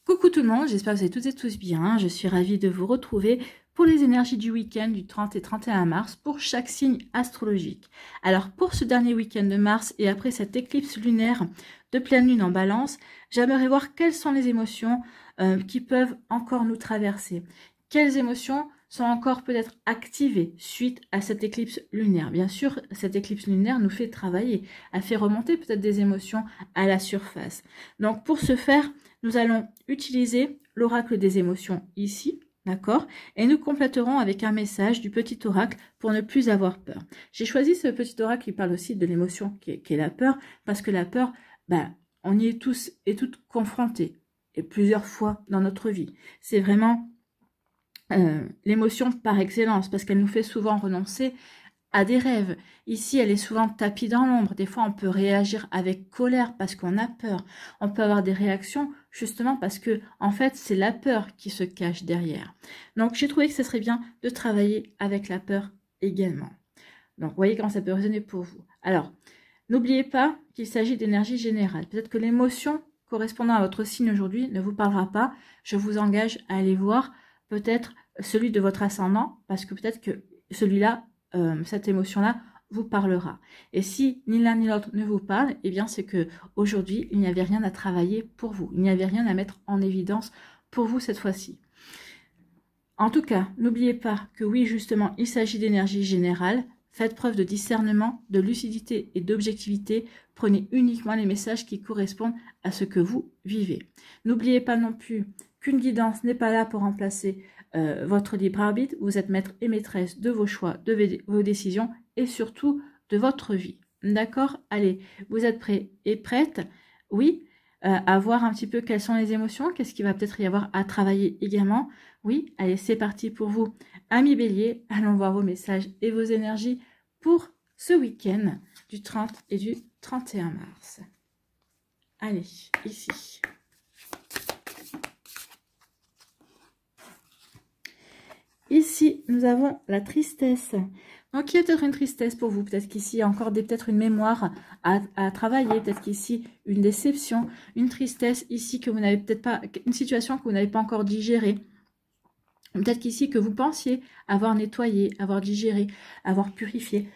Coucou tout le monde, j'espère que vous allez toutes et tous bien. Je suis ravie de vous retrouver pour les énergies du week-end du 30 et 31 mars pour chaque signe astrologique. Alors pour ce dernier week-end de mars et après cette éclipse lunaire de pleine lune en balance, j'aimerais voir quelles sont les émotions qui peuvent encore nous traverser. Quelles émotions sont encore peut-être activées suite à cette éclipse lunaire. Bien sûr, cette éclipse lunaire nous fait travailler, elle fait remonter peut-être des émotions à la surface. Donc pour ce faire, nous allons utiliser l'oracle des émotions ici, d'accord? Et nous compléterons avec un message du petit oracle pour ne plus avoir peur. J'ai choisi ce petit oracle qui parle aussi de l'émotion qui est la peur, parce que la peur, on y est tous et toutes confrontés, et plusieurs fois dans notre vie. C'est vraiment l'émotion par excellence, parce qu'elle nous fait souvent renoncer à des rêves. Ici, elle est souvent tapie dans l'ombre. Des fois, on peut réagir avec colère parce qu'on a peur. On peut avoir des réactions justement parce que, en fait, c'est la peur qui se cache derrière. Donc, j'ai trouvé que ce serait bien de travailler avec la peur également. Donc, vous voyez comment ça peut résonner pour vous. Alors, n'oubliez pas qu'il s'agit d'énergie générale. Peut-être que l'émotion correspondant à votre signe aujourd'hui ne vous parlera pas. Je vous engage à aller voir peut-être celui de votre ascendant, parce que peut-être que celui-là, cette émotion-là vous parlera. Et si ni l'un ni l'autre ne vous parle, eh bien c'est que aujourd'hui il n'y avait rien à travailler pour vous. Il n'y avait rien à mettre en évidence pour vous cette fois-ci. En tout cas, n'oubliez pas que oui, justement, il s'agit d'énergie générale. Faites preuve de discernement, de lucidité et d'objectivité. Prenez uniquement les messages qui correspondent à ce que vous vivez. N'oubliez pas non plus qu'une guidance n'est pas là pour remplacer votre libre arbitre. Vous êtes maître et maîtresse de vos choix, de vos décisions et surtout de votre vie. D'accord? Allez, vous êtes prêts et prêtes? Oui, à voir un petit peu quelles sont les émotions, qu'est-ce qu'il va peut-être y avoir à travailler également. Oui, allez, c'est parti pour vous. Amis Bélier, allons voir vos messages et vos énergies pour ce week-end du 30 et du 31 mars. Allez, ici. Ici, nous avons la tristesse. Donc, il y a peut-être une tristesse pour vous. Peut-être qu'ici, il y a encore peut-être une mémoire à travailler. Peut-être qu'ici, une déception, une tristesse ici que vous n'avez peut-être pas, une situation que vous n'avez pas encore digérée. Peut-être qu'ici, que vous pensiez avoir nettoyé, avoir digéré, avoir purifié.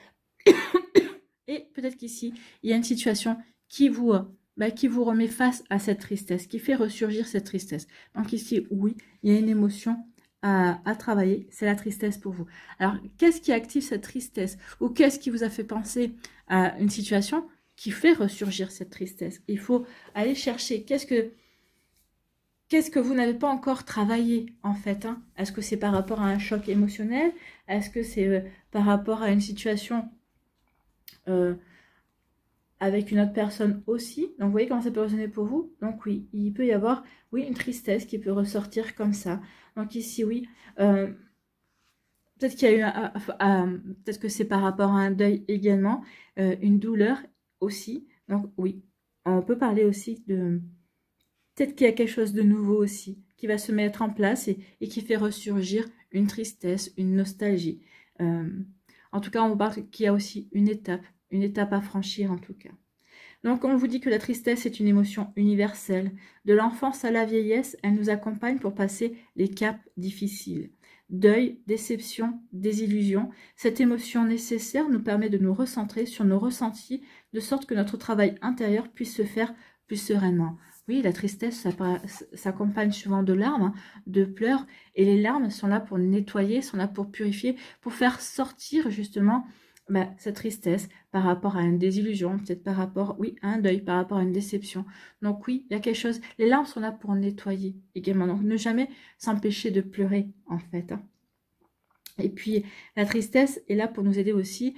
Et peut-être qu'ici, il y a une situation qui vous remet face à cette tristesse, qui fait ressurgir cette tristesse. Donc ici, oui, il y a une émotion à travailler, c'est la tristesse pour vous. Alors, qu'est-ce qui active cette tristesse? Ou qu'est-ce qui vous a fait penser à une situation qui fait ressurgir cette tristesse? Il faut aller chercher, qu'est-ce que vous n'avez pas encore travaillé, en fait, hein? Est-ce que c'est par rapport à un choc émotionnel? Est-ce que c'est par rapport à une situation avec une autre personne aussi? Donc, vous voyez comment ça peut résonner pour vous? Donc, oui, il peut y avoir, oui, une tristesse qui peut ressortir comme ça. Donc, ici, oui, peut-être qu'il y a eu, peut-être que c'est par rapport à un deuil également, une douleur aussi. Donc, oui, on peut parler aussi de... Peut-être qu'il y a quelque chose de nouveau aussi qui va se mettre en place et qui fait ressurgir une tristesse, une nostalgie. En tout cas, on vous parle qu'il y a aussi une étape à franchir en tout cas. Donc, on vous dit que la tristesse est une émotion universelle. De l'enfance à la vieillesse, elle nous accompagne pour passer les caps difficiles. Deuil, déception, désillusion. Cette émotion nécessaire nous permet de nous recentrer sur nos ressentis, de sorte que notre travail intérieur puisse se faire plus sereinement. Oui, la tristesse s'accompagne souvent de larmes, hein, de pleurs, et les larmes sont là pour nettoyer, sont là pour purifier, pour faire sortir justement cette tristesse par rapport à une désillusion, peut-être par rapport, oui, à un deuil, par rapport à une déception. Donc oui, il y a quelque chose, les larmes sont là pour nettoyer également, donc ne jamais s'empêcher de pleurer en fait. Hein. Et puis la tristesse est là pour nous aider aussi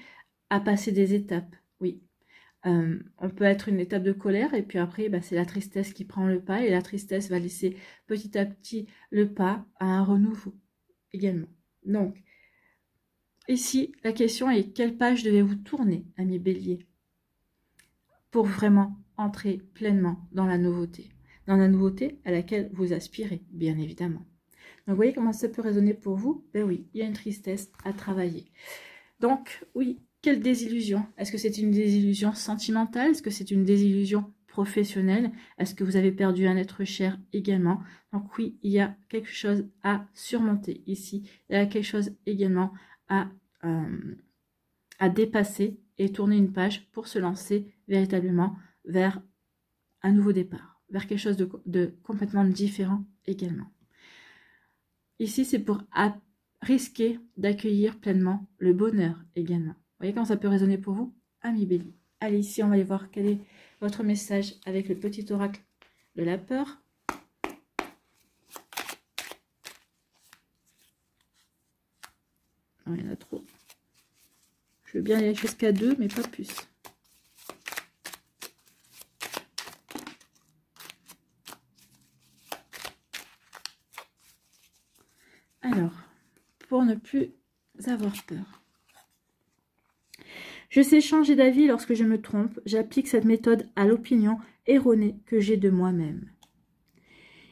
à passer des étapes, oui. On peut être une étape de colère et puis après c'est la tristesse qui prend le pas et la tristesse va laisser petit à petit le pas à un renouveau également. Donc ici la question est quelle page devez-vous tourner, ami Bélier, pour vraiment entrer pleinement dans la nouveauté à laquelle vous aspirez bien évidemment. Donc vous voyez comment ça peut résonner pour vous? Ben oui, il y a une tristesse à travailler. Donc oui, quelle désillusion? Est-ce que c'est une désillusion sentimentale? Est-ce que c'est une désillusion professionnel? Est-ce que vous avez perdu un être cher également? Donc oui, il y a quelque chose à surmonter ici. Il y a quelque chose également à dépasser et tourner une page pour se lancer véritablement vers un nouveau départ, vers quelque chose de complètement différent également. Ici, c'est pour risquer d'accueillir pleinement le bonheur également. Vous voyez comment ça peut résonner pour vous, amis Bélier? Allez, ici, on va aller voir quel est votre message avec le petit oracle de la peur. Oh, il y en a trop. Je veux bien aller jusqu'à 2, mais pas plus. Alors, pour ne plus avoir peur. Je sais changer d'avis lorsque je me trompe. J'applique cette méthode à l'opinion erronée que j'ai de moi-même.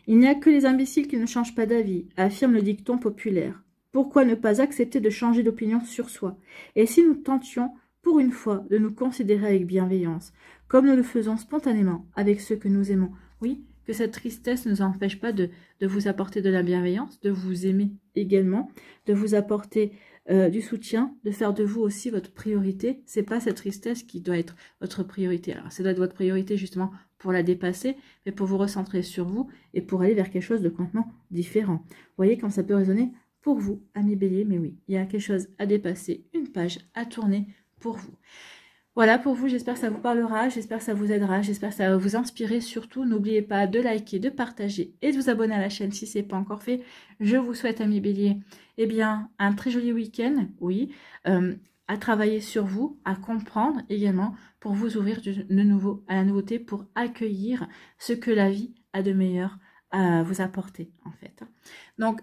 Il n'y a que les imbéciles qui ne changent pas d'avis, affirme le dicton populaire. Pourquoi ne pas accepter de changer d'opinion sur soi? Et si nous tentions, pour une fois, de nous considérer avec bienveillance, comme nous le faisons spontanément avec ceux que nous aimons? Oui, que cette tristesse ne nous empêche pas de vous apporter de la bienveillance, de vous aimer également, de vous apporter du soutien, de faire de vous aussi votre priorité. C'est pas cette tristesse qui doit être votre priorité. Alors, ça doit être votre priorité justement pour la dépasser, mais pour vous recentrer sur vous et pour aller vers quelque chose de complètement différent. Vous voyez quand ça peut résonner pour vous, amis Bélier, mais oui, il y a quelque chose à dépasser, une page à tourner pour vous. Voilà pour vous, j'espère que ça vous parlera, j'espère que ça vous aidera, j'espère que ça va vous inspirer. Surtout, n'oubliez pas de liker, de partager et de vous abonner à la chaîne si ce n'est pas encore fait. Je vous souhaite, amis Bélier, eh bien, un très joli week-end, oui, à travailler sur vous, à comprendre également pour vous ouvrir de nouveau à la nouveauté, pour accueillir ce que la vie a de meilleur à vous apporter, en fait. Donc,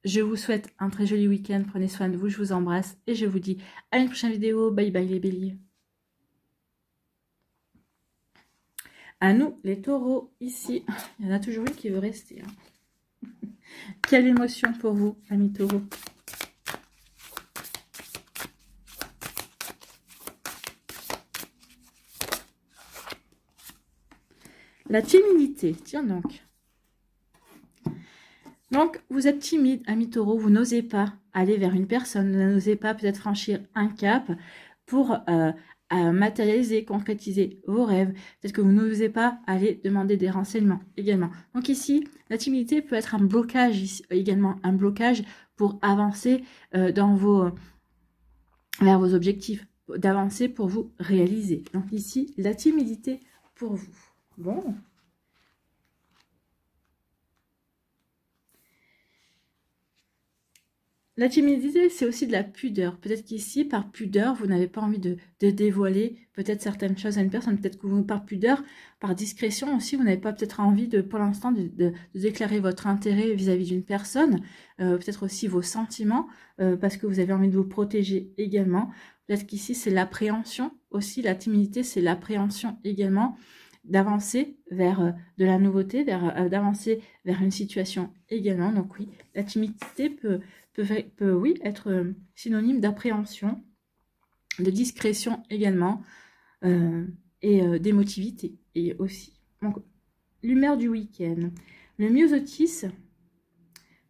je vous souhaite un très joli week-end. Prenez soin de vous. Je vous embrasse. Et je vous dis à une prochaine vidéo. Bye bye les béliers. À nous les taureaux. Ici, il y en a toujours une qui veut rester. Hein. Quelle émotion pour vous, amis taureaux? La timidité. Tiens donc. Donc, vous êtes timide, amis taureau, vous n'osez pas aller vers une personne, vous n'osez pas peut-être franchir un cap pour matérialiser, concrétiser vos rêves. Peut-être que vous n'osez pas aller demander des renseignements également. Donc ici, la timidité peut être un blocage ici, également, un blocage pour avancer vers vos objectifs, d'avancer pour vous réaliser. Donc ici, la timidité pour vous. Bon. La timidité, c'est aussi de la pudeur. Peut-être qu'ici, par pudeur, vous n'avez pas envie de dévoiler peut-être certaines choses à une personne. Peut-être que vous, par pudeur, par discrétion aussi, vous n'avez pas peut-être envie pour l'instant, de déclarer votre intérêt vis-à-vis d'une personne. Peut-être aussi vos sentiments, parce que vous avez envie de vous protéger également. Peut-être qu'ici, c'est l'appréhension aussi. La timidité, c'est l'appréhension également d'avancer vers de la nouveauté, d'avancer vers une situation également. Donc oui, la timidité peut oui, être synonyme d'appréhension, de discrétion également, et d'émotivité. Et aussi, donc, l'humeur du week-end. Le myosotis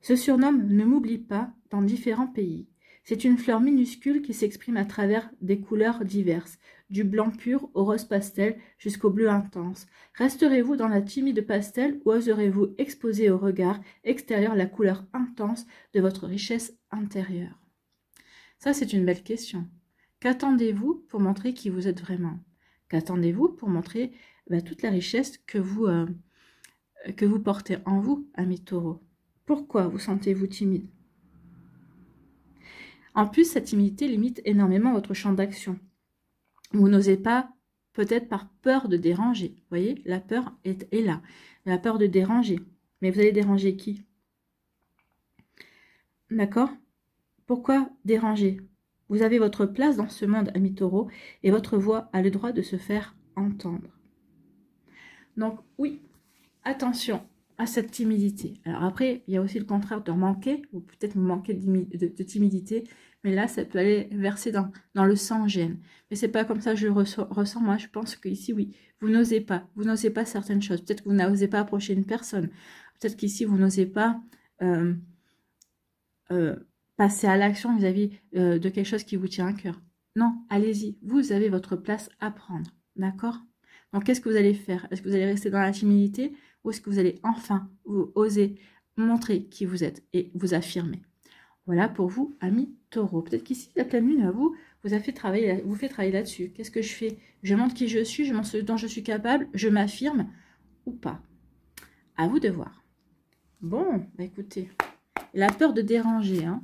se surnomme « Ne m'oublie pas » dans différents pays. C'est une fleur minuscule qui s'exprime à travers des couleurs diverses, du blanc pur au rose pastel jusqu'au bleu intense. Resterez-vous dans la timide pastel ou oserez-vous exposer au regard extérieur la couleur intense de votre richesse intérieure? Ça, c'est une belle question. Qu'attendez-vous pour montrer qui vous êtes vraiment? Qu'attendez-vous pour montrer toute la richesse que vous portez en vous, amis taureaux? Pourquoi vous sentez-vous timide? En plus, cette timidité limite énormément votre champ d'action. Vous n'osez pas, peut-être par peur de déranger. Vous voyez, la peur est là. La peur de déranger. Mais vous allez déranger qui? D'accord? Pourquoi déranger? Vous avez votre place dans ce monde, amis taureaux, et votre voix a le droit de se faire entendre. Donc, oui, attention à cette timidité. Alors après, il y a aussi le contraire de manquer, ou peut-être vous manquez de timidité, Mais là, ça peut aller verser dans le sans-gêne. Mais c'est pas comme ça que je le ressens. Moi, je pense qu'ici, oui, vous n'osez pas. Vous n'osez pas certaines choses. Peut-être que vous n'osez pas approcher une personne. Peut-être qu'ici, vous n'osez pas passer à l'action vis-à-vis de quelque chose qui vous tient à cœur. Non, allez-y. Vous avez votre place à prendre. D'accord? Donc, qu'est-ce que vous allez faire? Est-ce que vous allez rester dans la timidité ou est-ce que vous allez enfin vous oser montrer qui vous êtes et vous affirmer? Voilà pour vous, amis taureaux. Peut-être qu'ici, la pleine lune, à vous, vous fait travailler là-dessus. Qu'est-ce que je fais? Je montre qui je suis, je montre ce dont je suis capable, je m'affirme ou pas? À vous de voir. Bon, bah écoutez, la peur de déranger, hein.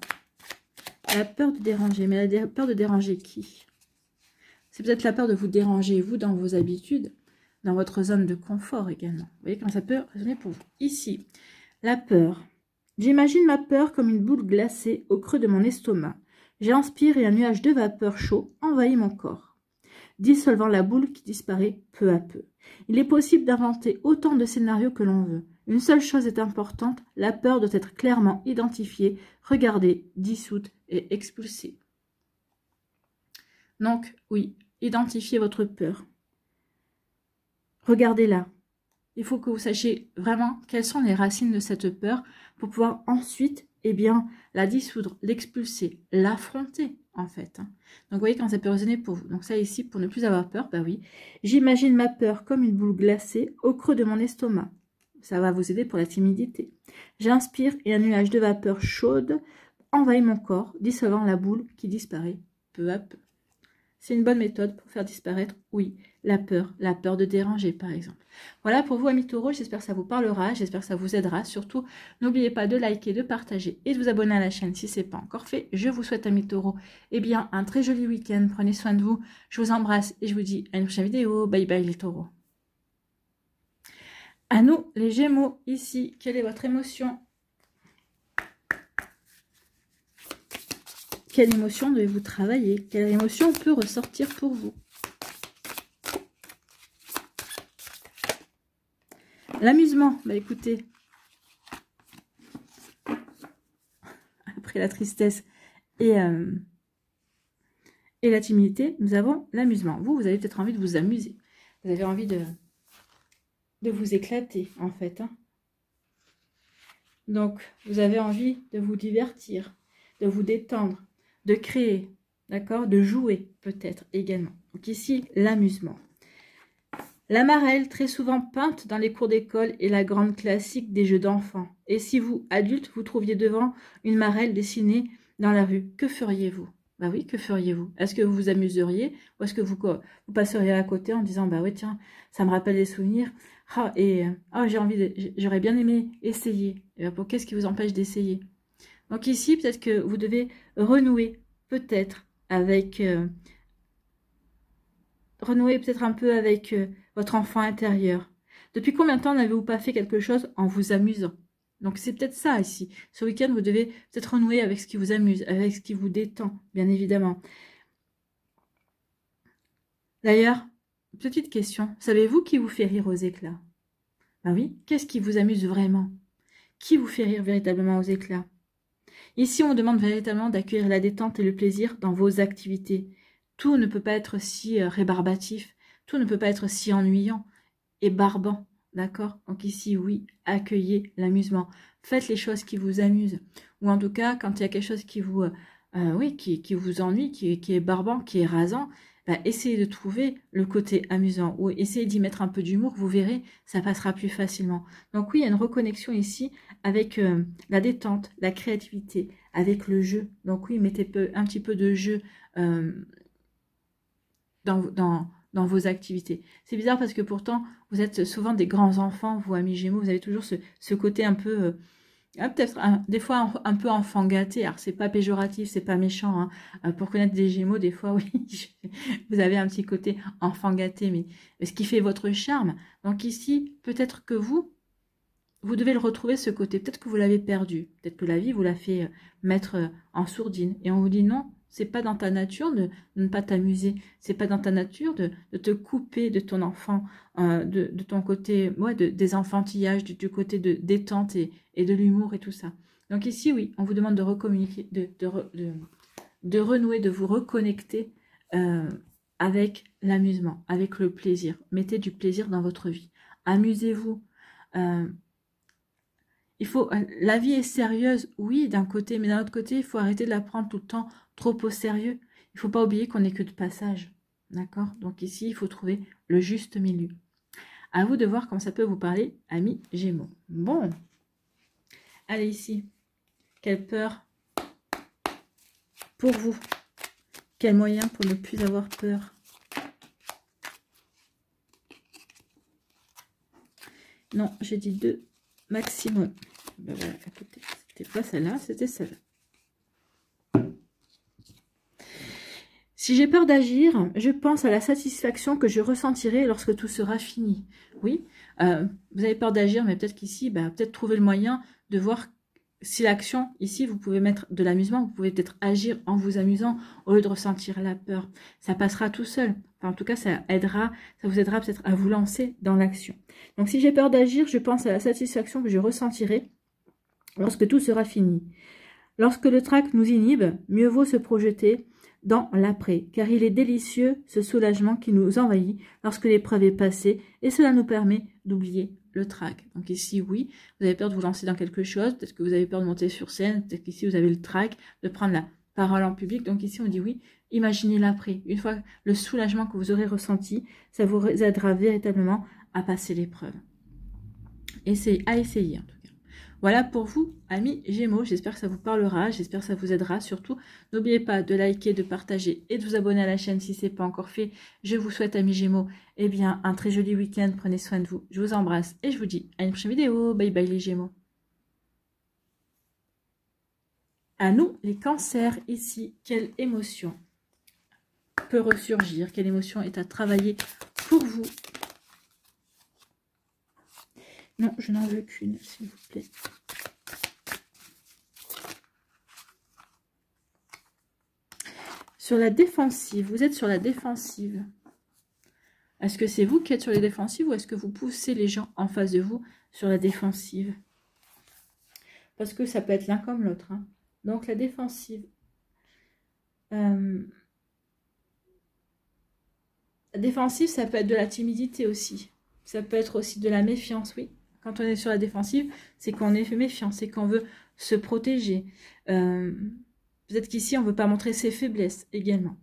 La peur de déranger, mais la peur de déranger qui? C'est peut-être la peur de vous déranger, vous, dans vos habitudes, dans votre zone de confort également. Vous voyez comment ça peut résonner pour vous. Ici, la peur. J'imagine ma peur comme une boule glacée au creux de mon estomac. J'inspire et un nuage de vapeur chaud envahit mon corps, dissolvant la boule qui disparaît peu à peu. Il est possible d'inventer autant de scénarios que l'on veut. Une seule chose est importante, la peur doit être clairement identifiée, regardée, dissoute et expulsée. Donc, oui, identifiez votre peur. Regardez-la. Il faut que vous sachiez vraiment quelles sont les racines de cette peur pour pouvoir ensuite, eh bien, la dissoudre, l'expulser, l'affronter, en fait. Donc, vous voyez quand ça peut résonner pour vous. Donc, ça ici, pour ne plus avoir peur, bah oui. J'imagine ma peur comme une boule glacée au creux de mon estomac. Ça va vous aider pour la timidité. J'inspire et un nuage de vapeur chaude envahit mon corps, dissolvant la boule qui disparaît peu à peu. C'est une bonne méthode pour faire disparaître, oui, la peur de déranger, par exemple. Voilà pour vous, amis taureaux, j'espère que ça vous parlera, j'espère que ça vous aidera. Surtout, n'oubliez pas de liker, de partager et de vous abonner à la chaîne si ce n'est pas encore fait. Je vous souhaite, amis taureaux, eh bien, un très joli week-end. Prenez soin de vous, je vous embrasse et je vous dis à une prochaine vidéo. Bye bye les taureaux. À nous, les gémeaux, ici, quelle est votre émotion? Quelle émotion devez-vous travailler? Quelle émotion peut ressortir pour vous? L'amusement, bah écoutez, après la tristesse et la timidité, nous avons l'amusement. Vous avez peut-être envie de vous amuser. Vous avez envie de vous éclater, en fait. Hein. Donc, vous avez envie de vous divertir, de vous détendre, de créer, d'accord, de jouer peut-être également. Donc ici, l'amusement. La marelle, très souvent peinte dans les cours d'école, est la grande classique des jeux d'enfants. Et si vous, adulte, vous trouviez devant une marelle dessinée dans la rue, que feriez-vous? Bah oui, que feriez-vous? Est-ce que vous vous amuseriez ou est-ce que vous passeriez à côté en disant, bah oui, tiens, ça me rappelle des souvenirs. Ah, et j'aurais bien aimé essayer. Et ben, qu'est-ce qui vous empêche d'essayer? Donc ici, peut-être que vous devez renouer peut-être avec... renouer peut-être un peu avec votre enfant intérieur. Depuis combien de temps n'avez-vous pas fait quelque chose en vous amusant? Donc c'est peut-être ça ici. Ce week-end, vous devez peut-être renouer avec ce qui vous amuse, avec ce qui vous détend, bien évidemment. D'ailleurs, petite question, savez-vous qui vous fait rire aux éclats? Ben oui, qu'est-ce qui vous amuse vraiment? Qui vous fait rire véritablement aux éclats? Ici, on demande véritablement d'accueillir la détente et le plaisir dans vos activités. Tout ne peut pas être si rébarbatif, tout ne peut pas être si ennuyant et barbant, d'accord? Donc ici, oui, accueillez l'amusement. Faites les choses qui vous amusent. Ou en tout cas, quand il y a quelque chose qui vous, qui vous ennuie, qui est barbant, qui est rasant, bah, essayez de trouver le côté amusant ou essayez d'y mettre un peu d'humour, vous verrez, ça passera plus facilement. Donc oui, il y a une reconnexion ici avec la détente, la créativité, avec le jeu. Donc oui, mettez un petit peu de jeu dans vos activités. C'est bizarre parce que pourtant, vous êtes souvent des grands enfants, vous, amis Gémeaux, vous avez toujours ce côté un peu... peut-être des fois un peu enfant gâté. Alors, c'est pas péjoratif, c'est pas méchant. Hein. Pour connaître des Gémeaux, des fois, oui, vous avez un petit côté enfant gâté, mais ce qui fait votre charme. Donc ici, peut-être que vous devez le retrouver, ce côté. Peut-être que vous l'avez perdu. Peut-être que la vie vous l'a fait mettre en sourdine. Et on vous dit non, c'est pas dans ta nature de ne pas t'amuser. C'est pas dans ta nature de te couper de ton enfant, de ton côté, des enfantillages, du côté de détente et de l'humour et tout ça. Donc ici, oui, on vous demande de recommuniquer, de de renouer, de vous reconnecter avec l'amusement, avec le plaisir. Mettez du plaisir dans votre vie. Amusez-vous. La vie est sérieuse, oui, d'un côté, mais d'un autre côté, il faut arrêter de la prendre tout le temps trop au sérieux. Il ne faut pas oublier qu'on n'est que de passage. D'accord? Donc ici, il faut trouver le juste milieu. À vous de voir comment ça peut vous parler, amis Gémeaux. Bon. Allez, ici. Quelle peur pour vous? Quel moyen pour ne plus avoir peur? Non, j'ai dit 2 maximum. Ben voilà, écoutez, c'était pas celle-là, c'était celle-là. Si j'ai peur d'agir, je pense à la satisfaction que je ressentirai lorsque tout sera fini. Oui, vous avez peur d'agir, mais peut-être qu'ici, peut-être trouver le moyen de voir si l'action, ici, vous pouvez mettre de l'amusement, vous pouvez peut-être agir en vous amusant au lieu de ressentir la peur. Ça passera tout seul. Enfin, en tout cas, ça vous aidera peut-être à vous lancer dans l'action. Donc, si j'ai peur d'agir, je pense à la satisfaction que je ressentirai lorsque tout sera fini. Lorsque le trac nous inhibe, mieux vaut se projeter dans l'après, car il est délicieux ce soulagement qui nous envahit lorsque l'épreuve est passée, et cela nous permet d'oublier le trac. Donc ici, oui, vous avez peur de vous lancer dans quelque chose, peut-être que vous avez peur de monter sur scène, peut-être qu'ici vous avez le trac, de prendre la parole en public. Donc ici, on dit oui, imaginez l'après. Une fois le soulagement que vous aurez ressenti, ça vous aidera véritablement à passer l'épreuve. Et c'est à essayer en tout cas. Voilà pour vous, amis Gémeaux. J'espère que ça vous parlera, j'espère que ça vous aidera. Surtout, n'oubliez pas de liker, de partager et de vous abonner à la chaîne si ce n'est pas encore fait. Je vous souhaite, amis Gémeaux, eh bien, un très joli week-end. Prenez soin de vous. Je vous embrasse et je vous dis à une prochaine vidéo. Bye bye les Gémeaux. À nous, les cancers, ici, quelle émotion peut ressurgir? Quelle émotion est à travailler pour vous? Non, je n'en veux qu'une, s'il vous plaît. Sur la défensive, vous êtes sur la défensive. Est-ce que c'est vous qui êtes sur les défensives ou est-ce que vous poussez les gens en face de vous sur la défensive? Parce que ça peut être l'un comme l'autre. Hein. Donc la défensive. La défensive, ça peut être de la timidité aussi. Ça peut être aussi de la méfiance, oui. Quand on est sur la défensive, c'est qu'on est méfiant, c'est qu'on veut se protéger. Peut-être qu'ici, on ne veut pas montrer ses faiblesses également.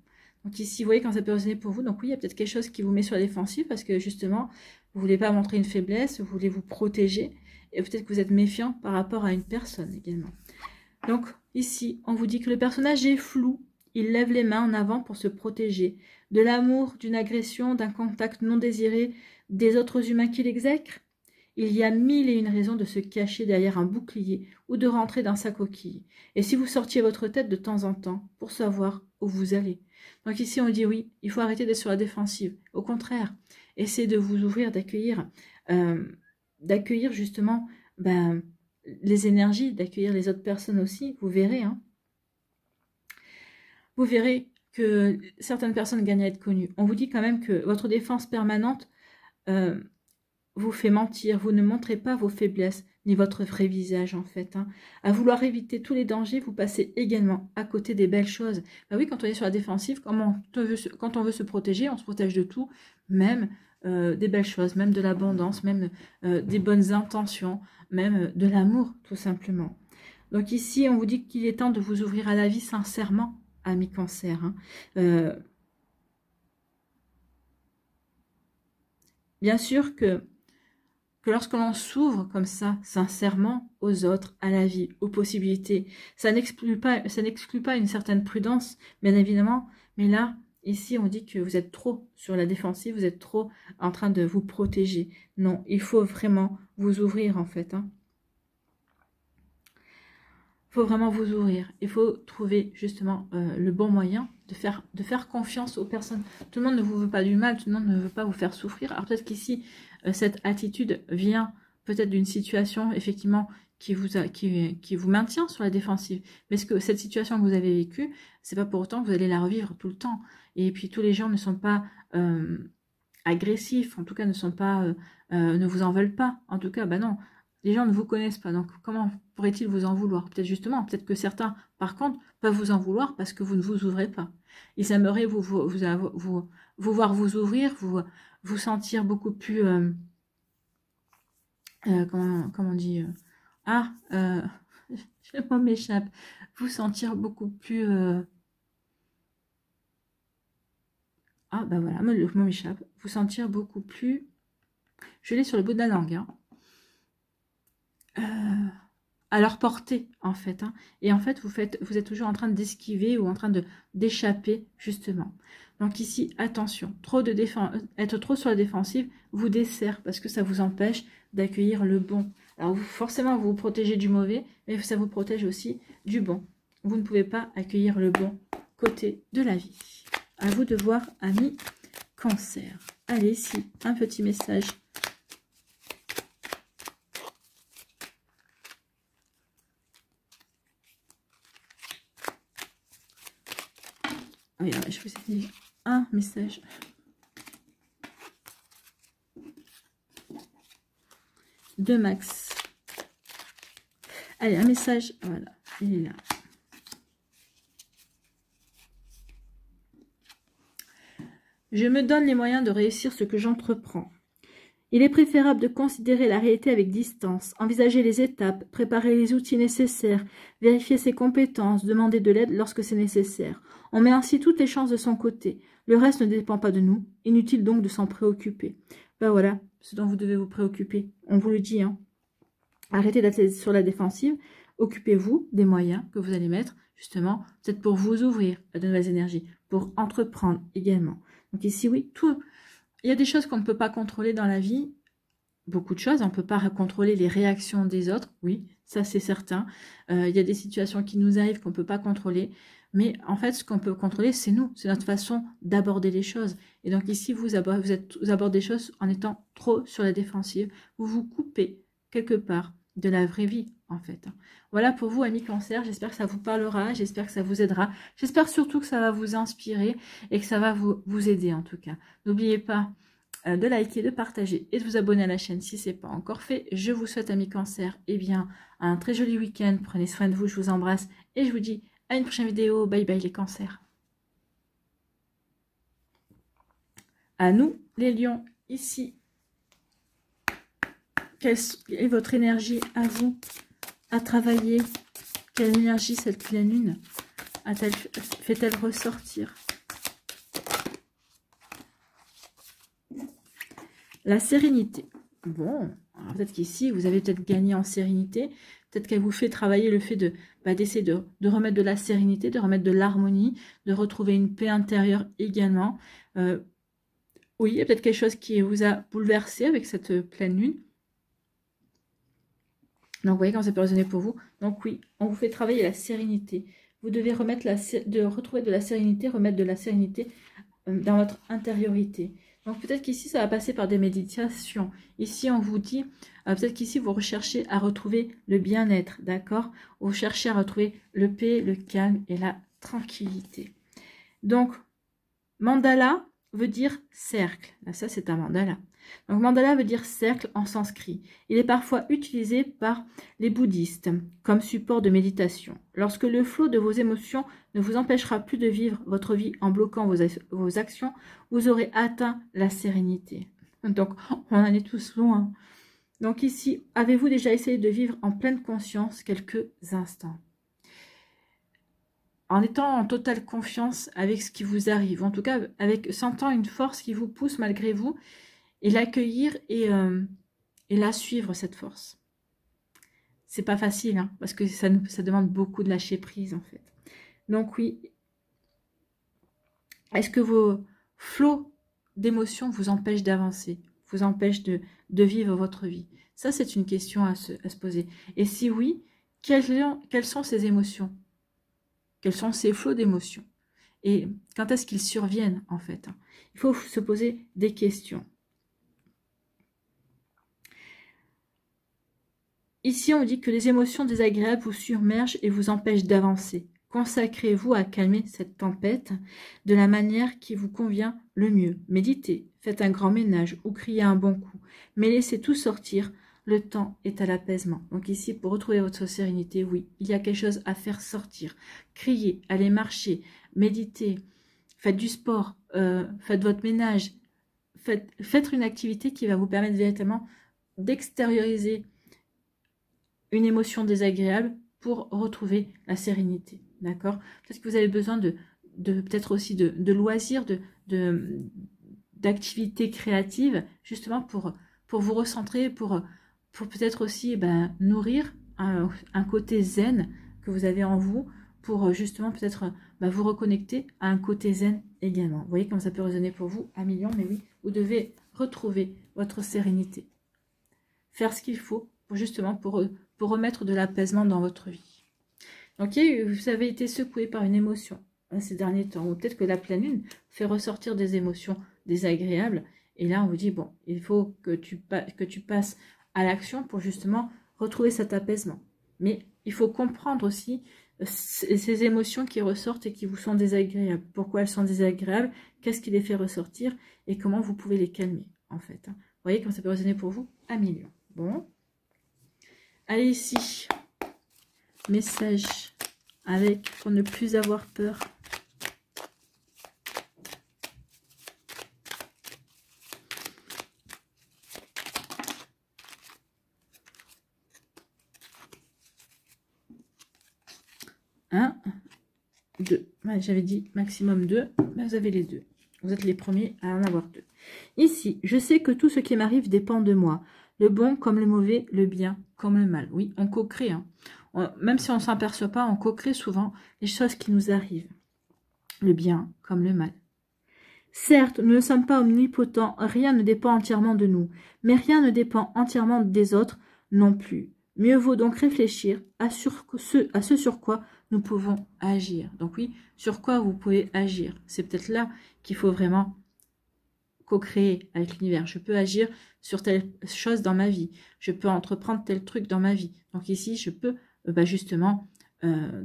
Donc ici, vous voyez quand ça peut résonner pour vous. Donc oui, il y a peut-être quelque chose qui vous met sur la défensive parce que justement, vous ne voulez pas montrer une faiblesse, vous voulez vous protéger. Et peut-être que vous êtes méfiant par rapport à une personne également. Donc ici, on vous dit que le personnage est flou. Il lève les mains en avant pour se protéger. De l'amour, d'une agression, d'un contact non désiré, des autres humains qui l'exècrent. Il y a 1001 raisons de se cacher derrière un bouclier ou de rentrer dans sa coquille. Et si vous sortiez votre tête de temps en temps pour savoir où vous allez. Donc ici, on dit oui, il faut arrêter d'être sur la défensive. Au contraire, essayez de vous ouvrir, d'accueillir justement les énergies, d'accueillir les autres personnes aussi. Vous verrez, hein. Vous verrez que certaines personnes gagnent à être connues. On vous dit quand même que votre défense permanente vous fait mentir, vous ne montrez pas vos faiblesses, ni votre vrai visage en fait. Hein. À vouloir éviter tous les dangers, vous passez également à côté des belles choses. Ben oui, quand on est sur la défensive, quand on veut se protéger, on se protège de tout, même des belles choses, même de l'abondance, même des bonnes intentions, même de l'amour, tout simplement. Donc ici, on vous dit qu'il est temps de vous ouvrir à la vie sincèrement, amis Cancer. Hein. Bien sûr que lorsque l'on s'ouvre comme ça, sincèrement, aux autres, à la vie, aux possibilités, ça n'exclut pas une certaine prudence, bien évidemment, mais là, ici, on dit que vous êtes trop sur la défensive, vous êtes trop en train de vous protéger. Non, il faut vraiment vous ouvrir, en fait. Hein. Il faut vraiment vous ouvrir. Il faut trouver, justement, le bon moyen de faire confiance aux personnes. Tout le monde ne vous veut pas du mal, tout le monde ne veut pas vous faire souffrir. Alors peut-être qu'ici, cette attitude vient peut-être d'une situation, effectivement, qui vous maintient sur la défensive. Mais est-ce que cette situation que vous avez vécue, c'est pas pour autant que vous allez la revivre tout le temps. Et puis tous les gens ne sont pas agressifs, en tout cas ne vous en veulent pas. En tout cas, non. les gens ne vous connaissent pas, donc comment pourraient-ils vous en vouloir? Peut-être justement, peut-être que certains, par contre, peuvent vous en vouloir parce que vous ne vous ouvrez pas. Ils aimeraient vous voir vous ouvrir, vous sentir beaucoup plus... comment on dit je m'échappe. Vous sentir beaucoup plus... Ah, bah voilà, le mot m'échappe. Vous sentir beaucoup plus... Je l'ai sur le bout de la langue. Hein. À leur portée, en fait. Hein. Et en fait, vous êtes toujours en train d'esquiver ou en train d'échapper, justement. Donc ici, attention, être trop sur la défensive vous dessert parce que ça vous empêche d'accueillir le bon. Alors forcément, vous vous protégez du mauvais, mais ça vous protège aussi du bon. Vous ne pouvez pas accueillir le bon côté de la vie. À vous de voir, amis Cancer. Allez, ici, un petit message. Oui, je vous ai dit un message. De Max. Allez, un message. Voilà, il est là. Je me donne les moyens de réussir ce que j'entreprends. Il est préférable de considérer la réalité avec distance, envisager les étapes, préparer les outils nécessaires, vérifier ses compétences, demander de l'aide lorsque c'est nécessaire. On met ainsi toutes les chances de son côté. Le reste ne dépend pas de nous. Inutile donc de s'en préoccuper. Ben voilà, ce dont vous devez vous préoccuper. On vous le dit, hein. Arrêtez d'être sur la défensive. Occupez-vous des moyens que vous allez mettre, justement, peut-être pour vous ouvrir à de nouvelles énergies, pour entreprendre également. Donc ici, oui, tout... Il y a des choses qu'on ne peut pas contrôler dans la vie, beaucoup de choses. On ne peut pas contrôler les réactions des autres, oui, ça c'est certain. Il y a des situations qui nous arrivent qu'on ne peut pas contrôler. Mais en fait, ce qu'on peut contrôler, c'est nous, c'est notre façon d'aborder les choses. Et donc ici, vous abordez les choses en étant trop sur la défensive. Vous vous coupez quelque part de la vraie vie, en fait. Voilà pour vous, amis Cancer. J'espère que ça vous parlera, j'espère que ça vous aidera. J'espère surtout que ça va vous inspirer et que ça va vous aider, en tout cas. N'oubliez pas de liker, de partager et de vous abonner à la chaîne si ce n'est pas encore fait. Je vous souhaite, amis Cancer, bien, un très joli week-end. Prenez soin de vous, je vous embrasse et je vous dis à une prochaine vidéo. Bye bye les Cancers. À nous, les lions, ici. Quelle est votre énergie à vous, à travailler? Quelle énergie cette pleine lune fait-elle ressortir? La sérénité. Bon, peut-être qu'ici, vous avez peut-être gagné en sérénité. Peut-être qu'elle vous fait travailler le fait d'essayer de remettre de la sérénité, de remettre de l'harmonie, de retrouver une paix intérieure également. Oui, il y a peut-être quelque chose qui vous a bouleversé avec cette pleine lune. Donc, vous voyez comment ça peut résonner pour vous. Donc, oui, on vous fait travailler la sérénité. Vous devez retrouver de la sérénité, remettre de la sérénité dans votre intériorité. Donc, peut-être qu'ici, ça va passer par des méditations. Ici, on vous dit, peut-être qu'ici, vous recherchez à retrouver le bien-être, d'accord? Vous cherchez à retrouver le paix, le calme et la tranquillité. Donc, mandala veut dire cercle. Là, ça, c'est un mandala. Donc, mandala veut dire cercle en sanskrit. Il est parfois utilisé par les bouddhistes comme support de méditation. Lorsque le flot de vos émotions ne vous empêchera plus de vivre votre vie en bloquant vos actions, vous aurez atteint la sérénité. Donc, on en est tous loin. Donc ici, avez-vous déjà essayé de vivre en pleine conscience quelques instants? En étant en totale confiance avec ce qui vous arrive, en tout cas, sentant une force qui vous pousse malgré vous, et l'accueillir et la suivre, cette force. C'est pas facile, hein, parce que ça demande beaucoup de lâcher prise, en fait. Donc oui, est-ce que vos flots d'émotions vous empêchent d'avancer, vous empêchent de vivre votre vie? Ça, c'est une question à se poser. Et si oui, quelles sont ces émotions? Quels sont ces flots d'émotions? Et quand est-ce qu'ils surviennent, en fait? Il faut se poser des questions. Ici, on dit que les émotions désagréables vous submergent et vous empêchent d'avancer. Consacrez-vous à calmer cette tempête de la manière qui vous convient le mieux. Méditez, faites un grand ménage ou criez un bon coup, mais laissez tout sortir le temps est à l'apaisement. Donc ici, pour retrouver votre sérénité, oui, il y a quelque chose à faire sortir. Criez, allez marcher, méditez, faites du sport, faites votre ménage, faites une activité qui va vous permettre véritablement d'extérioriser une émotion désagréable pour retrouver la sérénité. D'accord? Peut-être que vous avez besoin de peut-être aussi de loisirs, d'activités créatives, justement pour vous recentrer, pour peut-être aussi nourrir un côté zen que vous avez en vous, pour justement peut-être vous reconnecter à un côté zen également. Vous voyez comme ça peut résonner pour vous à millions, mais oui, vous devez retrouver votre sérénité. Faire ce qu'il faut pour justement pour remettre de l'apaisement dans votre vie. Donc vous avez été secoué par une émotion ces derniers temps, ou peut-être que la pleine lune fait ressortir des émotions désagréables, et là on vous dit bon, il faut que tu passes à l'action pour justement retrouver cet apaisement. Mais il faut comprendre aussi ces émotions qui ressortent et qui vous sont désagréables. Pourquoi elles sont désagréables, qu'est-ce qui les fait ressortir et comment vous pouvez les calmer en fait. Vous voyez comme ça peut résonner pour vous à millions. Bon, allez ici, message avec pour ne plus avoir peur. Un, deux. Ouais, j'avais dit maximum 2, mais vous avez les 2. Vous êtes les premiers à en avoir 2. Ici, je sais que tout ce qui m'arrive dépend de moi. Le bon comme le mauvais, le bien comme le mal. Oui, on co-crée. Hein. Même si on ne s'en aperçoit pas, on co-crée souvent les choses qui nous arrivent. Le bien comme le mal. Certes, nous ne sommes pas omnipotents, rien ne dépend entièrement de nous, mais rien ne dépend entièrement des autres non plus. Mieux vaut donc réfléchir à ce sur quoi nous pouvons agir. Donc oui, sur quoi vous pouvez agir. C'est peut-être là qu'il faut vraiment co-créer avec l'univers. Je peux agir sur telle chose dans ma vie. Je peux entreprendre tel truc dans ma vie. Donc ici, je peux justement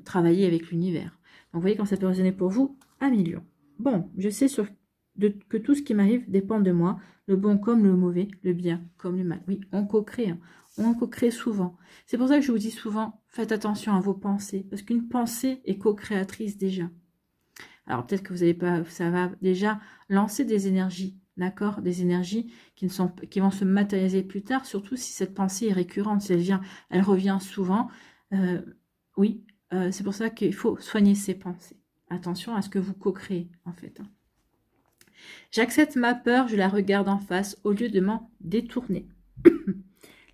travailler avec l'univers. Donc vous voyez quand ça peut résonner pour vous à millions. Bon, je sais que tout ce qui m'arrive dépend de moi, le bon comme le mauvais, le bien comme le mal. Oui, on co-crée, hein. On co-crée souvent. C'est pour ça que je vous dis souvent, faites attention à vos pensées, parce qu'une pensée est co-créatrice déjà. Alors peut-être que vous n'avez pas, ça va déjà lancer des énergies, d'accord, des énergies qui vont se matérialiser plus tard, surtout si cette pensée est récurrente, si elle revient souvent. Oui, c'est pour ça qu'il faut soigner ses pensées. Attention à ce que vous co-créez en fait. J'accepte ma peur, je la regarde en face au lieu de m'en détourner.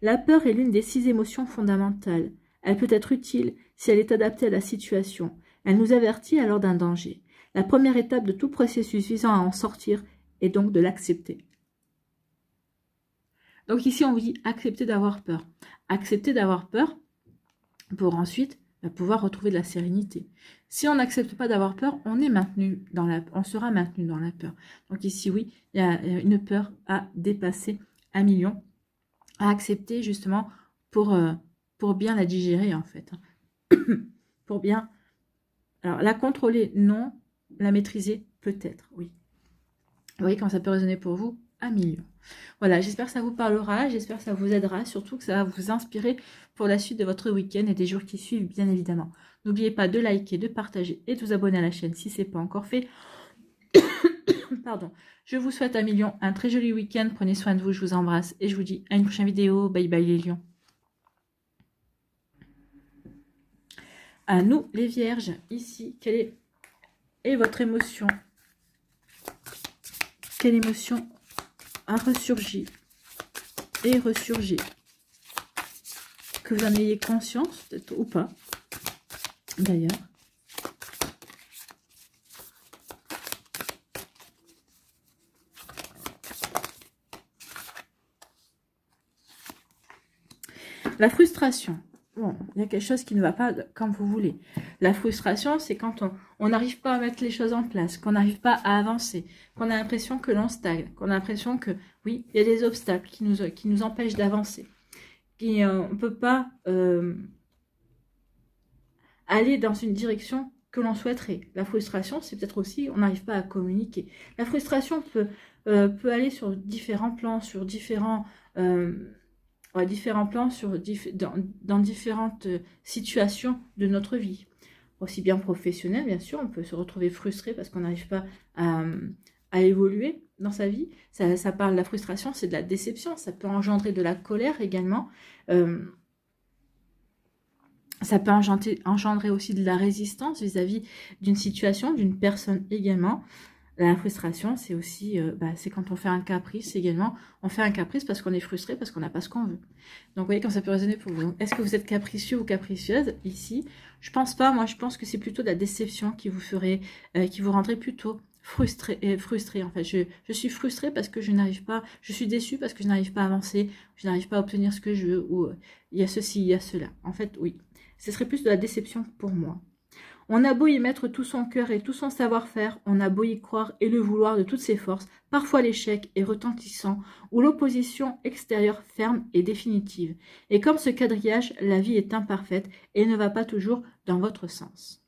La peur est l'une des 6 émotions fondamentales. Elle peut être utile si elle est adaptée à la situation. Elle nous avertit alors d'un danger. La première étape de tout processus visant à en sortir est donc de l'accepter. Donc ici, on vous dit accepter d'avoir peur. Accepter d'avoir peur pour ensuite pouvoir retrouver de la sérénité. Si on n'accepte pas d'avoir peur, on sera maintenu dans la peur. Donc ici, oui, il y a une peur à dépasser à millions, à accepter justement pour bien la digérer en fait. Pour bien, alors la contrôler, non, la maîtriser, peut-être, oui. Vous voyez comment ça peut résonner pour vous à millions. Voilà, j'espère que ça vous parlera, j'espère que ça vous aidera, surtout que ça va vous inspirer pour la suite de votre week-end et des jours qui suivent, bien évidemment. N'oubliez pas de liker, de partager et de vous abonner à la chaîne si ce n'est pas encore fait. Pardon. Je vous souhaite à millions un très joli week-end. Prenez soin de vous, je vous embrasse et je vous dis à une prochaine vidéo. Bye bye les lions. À nous les vierges, ici, quelle est votre émotion? Quelle émotion a ressurgi et ressurgi? Que vous en ayez conscience, peut-être ou pas, d'ailleurs. La frustration. Bon, il y a quelque chose qui ne va pas comme vous voulez. La frustration, c'est quand on n'arrive pas à mettre les choses en place, qu'on n'arrive pas à avancer, qu'on a l'impression que l'on stagne, qu'on a l'impression que, oui, il y a des obstacles qui nous empêchent d'avancer. On ne peut pas aller dans une direction que l'on souhaiterait. La frustration, c'est peut-être aussi, on n'arrive pas à communiquer. La frustration peut aller sur différents plans, sur différents différents plans, dans différentes situations de notre vie. Aussi bien professionnel, bien sûr, on peut se retrouver frustré parce qu'on n'arrive pas à évoluer dans sa vie. Ça parle de la frustration, c'est de la déception, ça peut engendrer de la colère également. Ça peut engendrer aussi de la résistance vis-à-vis d'une situation, d'une personne également. La frustration, c'est aussi, c'est quand on fait un caprice également. On fait un caprice parce qu'on est frustré, parce qu'on n'a pas ce qu'on veut. Donc, vous voyez, quand ça peut résonner pour vous. Est-ce que vous êtes capricieux ou capricieuse ici? Je pense pas. Moi, je pense que c'est plutôt de la déception qui vous ferait, qui vous rendrait plutôt frustré. En fait, je suis frustrée parce que je n'arrive pas. Je suis déçue parce que je n'arrive pas à avancer. Je n'arrive pas à obtenir ce que je veux. Ou il y a ceci, il y a cela. En fait, oui. Ce serait plus de la déception pour moi. On a beau y mettre tout son cœur et tout son savoir-faire, on a beau y croire et le vouloir de toutes ses forces, parfois l'échec est retentissant, ou l'opposition extérieure ferme et définitive. Et comme ce quadrillage, la vie est imparfaite et ne va pas toujours dans votre sens.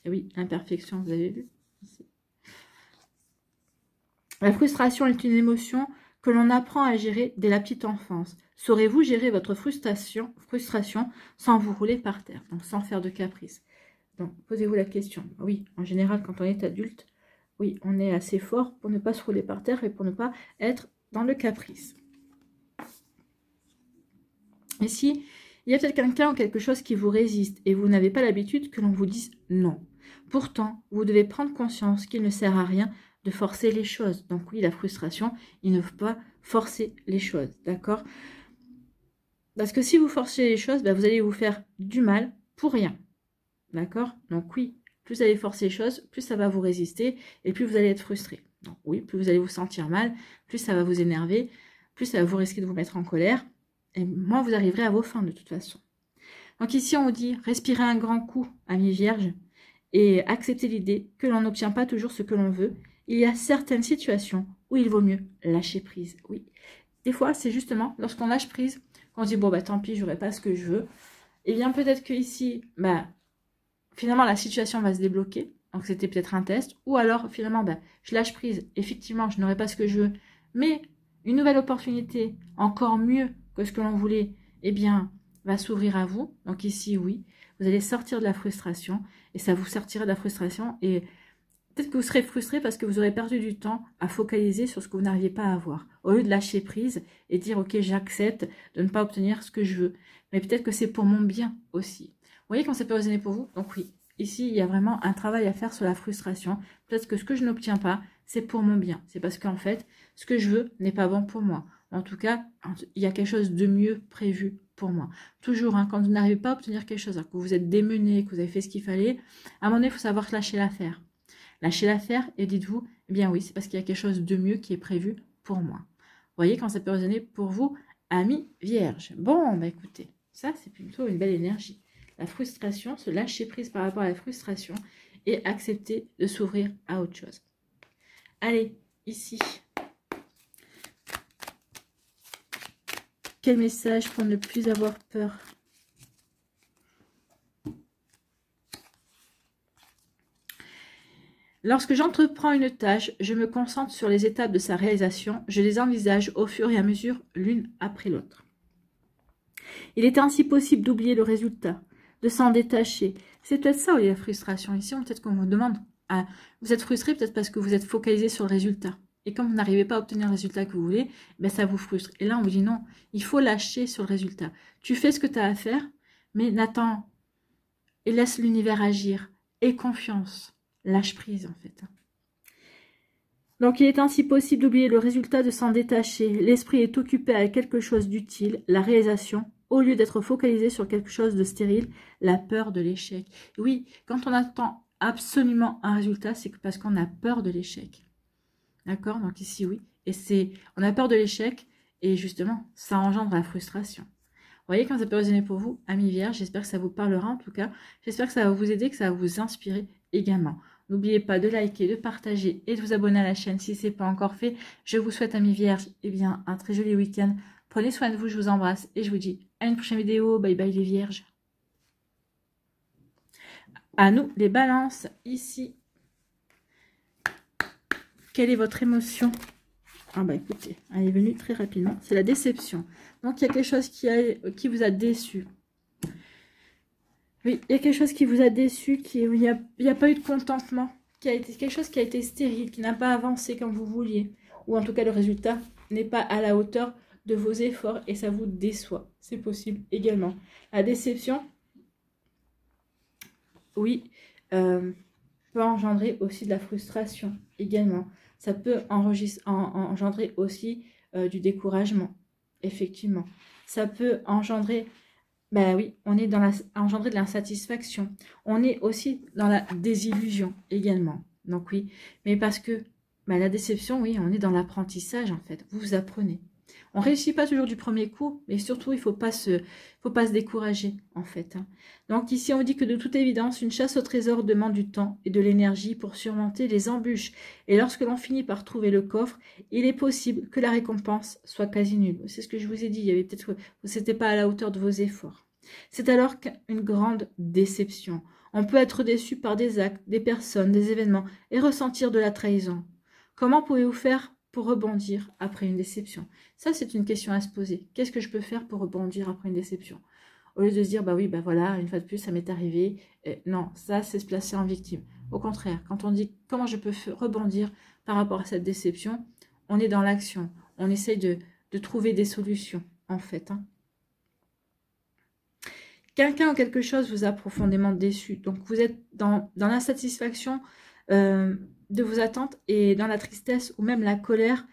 Et oui, l'imperfection, vous avez vu ici. La frustration est une émotion que l'on apprend à gérer dès la petite enfance. Saurez-vous gérer votre frustration sans vous rouler par terre, donc sans faire de caprice? Donc, posez-vous la question. Oui, en général, quand on est adulte, oui, on est assez fort pour ne pas se rouler par terre et pour ne pas être dans le caprice. Ici, il y a peut-être quelqu'un ou quelque chose qui vous résiste et vous n'avez pas l'habitude que l'on vous dise non. Pourtant, vous devez prendre conscience qu'il ne sert à rien de forcer les choses. Donc oui, la frustration, il ne faut pas forcer les choses, d'accord? Parce que si vous forcez les choses, vous allez vous faire du mal pour rien. D'accord? Donc oui, plus vous allez forcer les choses, plus ça va vous résister et plus vous allez être frustré. Donc oui, plus vous allez vous sentir mal, plus ça va vous énerver, plus ça va vous risquer de vous mettre en colère. Et moins vous arriverez à vos fins de toute façon. Donc ici, on vous dit, respirez un grand coup, amis vierges, et acceptez l'idée que l'on n'obtient pas toujours ce que l'on veut. Il y a certaines situations où il vaut mieux lâcher prise. Oui, des fois, c'est justement lorsqu'on lâche prise, qu'on se dit, bon, tant pis, j'aurai pas ce que je veux. Et bien peut-être que ici, finalement, la situation va se débloquer. Donc, c'était peut-être un test. Ou alors, finalement, je lâche prise. Effectivement, je n'aurai pas ce que je veux. Mais une nouvelle opportunité, encore mieux que ce que l'on voulait, va s'ouvrir à vous. Donc ici, oui, vous allez sortir de la frustration. Et ça vous sortira de la frustration. Et peut-être que vous serez frustré parce que vous aurez perdu du temps à focaliser sur ce que vous n'arriviez pas à avoir. Au lieu de lâcher prise et dire, ok, j'accepte de ne pas obtenir ce que je veux. Mais peut-être que c'est pour mon bien aussi. Vous voyez quand ça peut résonner pour vous? Donc oui, ici, il y a vraiment un travail à faire sur la frustration. Peut-être que ce que je n'obtiens pas, c'est pour mon bien. C'est parce qu'en fait, ce que je veux n'est pas bon pour moi. En tout cas, il y a quelque chose de mieux prévu pour moi. Toujours, quand vous n'arrivez pas à obtenir quelque chose, que vous êtes démené, que vous avez fait ce qu'il fallait, à un moment donné, il faut savoir lâcher l'affaire. Lâchez l'affaire et dites-vous, oui, c'est parce qu'il y a quelque chose de mieux qui est prévu pour moi. Vous voyez quand ça peut résonner pour vous, amis vierges. Bon, écoutez, ça, c'est plutôt une belle énergie. La frustration, se lâcher prise par rapport à la frustration et accepter de s'ouvrir à autre chose. Allez, ici. Quel message pour ne plus avoir peur? Lorsque j'entreprends une tâche, je me concentre sur les étapes de sa réalisation. Je les envisage au fur et à mesure, l'une après l'autre. Il est ainsi possible d'oublier le résultat, de s'en détacher. C'est peut-être ça, la frustration. Ici, peut-être qu'on vous demande, vous êtes frustré peut-être parce que vous êtes focalisé sur le résultat. Et comme vous n'arrivez pas à obtenir le résultat que vous voulez, ça vous frustre. Et là, on vous dit non, il faut lâcher sur le résultat. Tu fais ce que tu as à faire, mais n'attends et laisse l'univers agir. Aie confiance. Lâche prise, en fait. Donc, il est ainsi possible d'oublier le résultat, de s'en détacher. L'esprit est occupé à quelque chose d'utile, la réalisation, au lieu d'être focalisé sur quelque chose de stérile, la peur de l'échec. Oui, quand on attend absolument un résultat, c'est parce qu'on a peur de l'échec. D'accord? Donc ici, oui. Et on a peur de l'échec, et justement, ça engendre la frustration. Vous voyez quand ça peut résonner pour vous, amis vierges, j'espère que ça vous parlera en tout cas. J'espère que ça va vous aider, que ça va vous inspirer également. N'oubliez pas de liker, de partager et de vous abonner à la chaîne si ce n'est pas encore fait. Je vous souhaite, amis vierges, un très joli week-end. Prenez soin de vous, je vous embrasse et je vous dis à une prochaine vidéo. Bye bye les vierges. À nous les balances, ici. Quelle est votre émotion? Ah bah écoutez, elle est venue très rapidement. C'est la déception. Donc il y a quelque chose qui vous a déçu. Oui, il y a quelque chose qui vous a déçu, il n'y a pas eu de contentement, quelque chose qui a été stérile, qui n'a pas avancé comme vous vouliez. Ou en tout cas, le résultat n'est pas à la hauteur de vos efforts et ça vous déçoit. C'est possible également. La déception, oui, peut engendrer aussi de la frustration également. Ça peut engendrer aussi du découragement, effectivement. Ça peut engendrer... Ben oui, on est dans engendrer de l'insatisfaction. On est aussi dans la désillusion également. Donc oui, mais parce que la déception, oui, on est dans l'apprentissage en fait. Vous apprenez. On ne réussit pas toujours du premier coup, mais surtout, il ne faut pas se décourager en fait. Hein. Donc ici, on dit que de toute évidence, une chasse au trésor demande du temps et de l'énergie pour surmonter les embûches. Et lorsque l'on finit par trouver le coffre, il est possible que la récompense soit quasi nulle. C'est ce que je vous ai dit, il y avait peut-être c'était pas à la hauteur de vos efforts. C'est alors qu'une grande déception. On peut être déçu par des actes, des personnes, des événements et ressentir de la trahison. Comment pouvez-vous faire pour rebondir après une déception? Ça, c'est une question à se poser. Qu'est-ce que je peux faire pour rebondir après une déception? Au lieu de se dire, bah oui, bah voilà, une fois de plus, ça m'est arrivé. Non, ça, c'est se placer en victime. Au contraire, quand on dit comment je peux rebondir par rapport à cette déception, on est dans l'action. On essaye de trouver des solutions, en fait. Hein. Quelqu'un ou quelque chose vous a profondément déçu. Donc, vous êtes dans l'insatisfaction de vos attentes et dans la tristesse ou même la colère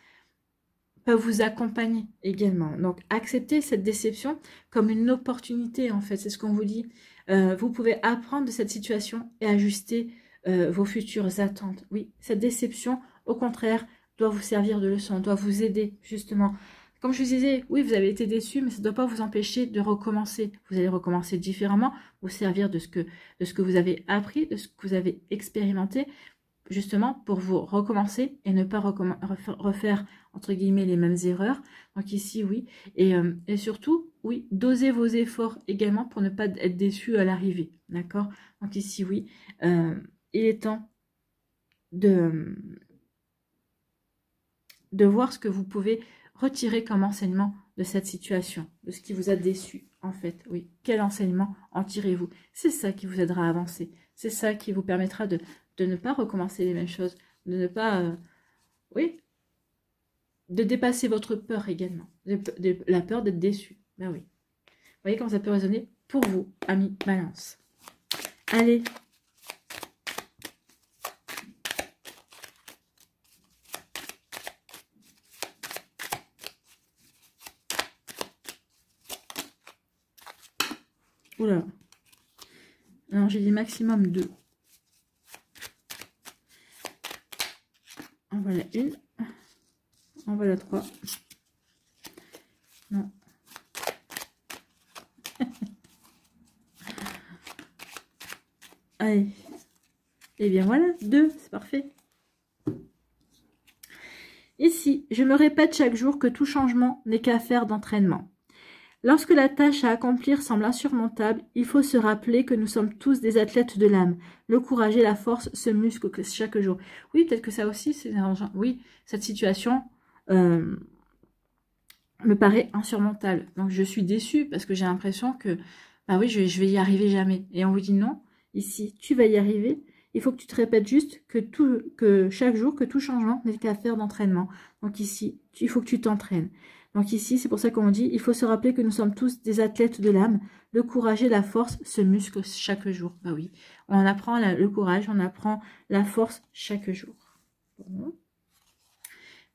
peuvent vous accompagner également. Donc, acceptez cette déception comme une opportunité, en fait. C'est ce qu'on vous dit. Vous pouvez apprendre de cette situation et ajuster vos futures attentes. Oui, cette déception, au contraire, doit vous servir de leçon, doit vous aider, justement. Comme je vous disais, oui, vous avez été déçu, mais ça ne doit pas vous empêcher de recommencer. Vous allez recommencer différemment, vous servir de ce que vous avez appris, de ce que vous avez expérimenté, justement pour vous recommencer et ne pas refaire, entre guillemets, les mêmes erreurs. Donc ici, oui. Et surtout, oui, dosez vos efforts également pour ne pas être déçu à l'arrivée. D'accord? Donc ici, oui. Il est temps de voir ce que vous pouvez retirer comme enseignement de cette situation, de ce qui vous a déçu, en fait. Oui, quel enseignement en tirez-vous? C'est ça qui vous aidera à avancer. C'est ça qui vous permettra de ne pas recommencer les mêmes choses, de ne pas, oui, de dépasser votre peur également, la peur d'être déçu. Ben oui. Vous voyez comment ça peut résonner pour vous, amis Balance. Allez. Oula. Alors, j'ai dit maximum 2. En voilà une. En voilà 3. Non. Allez. Et bien voilà, 2, c'est parfait. Ici, je me répète chaque jour que tout changement n'est qu'affaire d'entraînement. Lorsque la tâche à accomplir semble insurmontable, il faut se rappeler que nous sommes tous des athlètes de l'âme. Le courage et la force se musclent chaque jour. Oui, peut-être que ça aussi, c'est oui, cette situation me paraît insurmontable. Donc, je suis déçue parce que j'ai l'impression que, bah oui, je vais y arriver jamais. Et on vous dit non, ici, tu vas y arriver. Il faut que tu te répètes juste que chaque jour, que tout changement n'est qu'affaire d'entraînement. Donc ici, il faut que tu t'entraînes. Donc ici, c'est pour ça qu'on dit, il faut se rappeler que nous sommes tous des athlètes de l'âme. Le courage et la force se musclent chaque jour. Bah oui, on apprend le courage, on apprend la force chaque jour. Bon.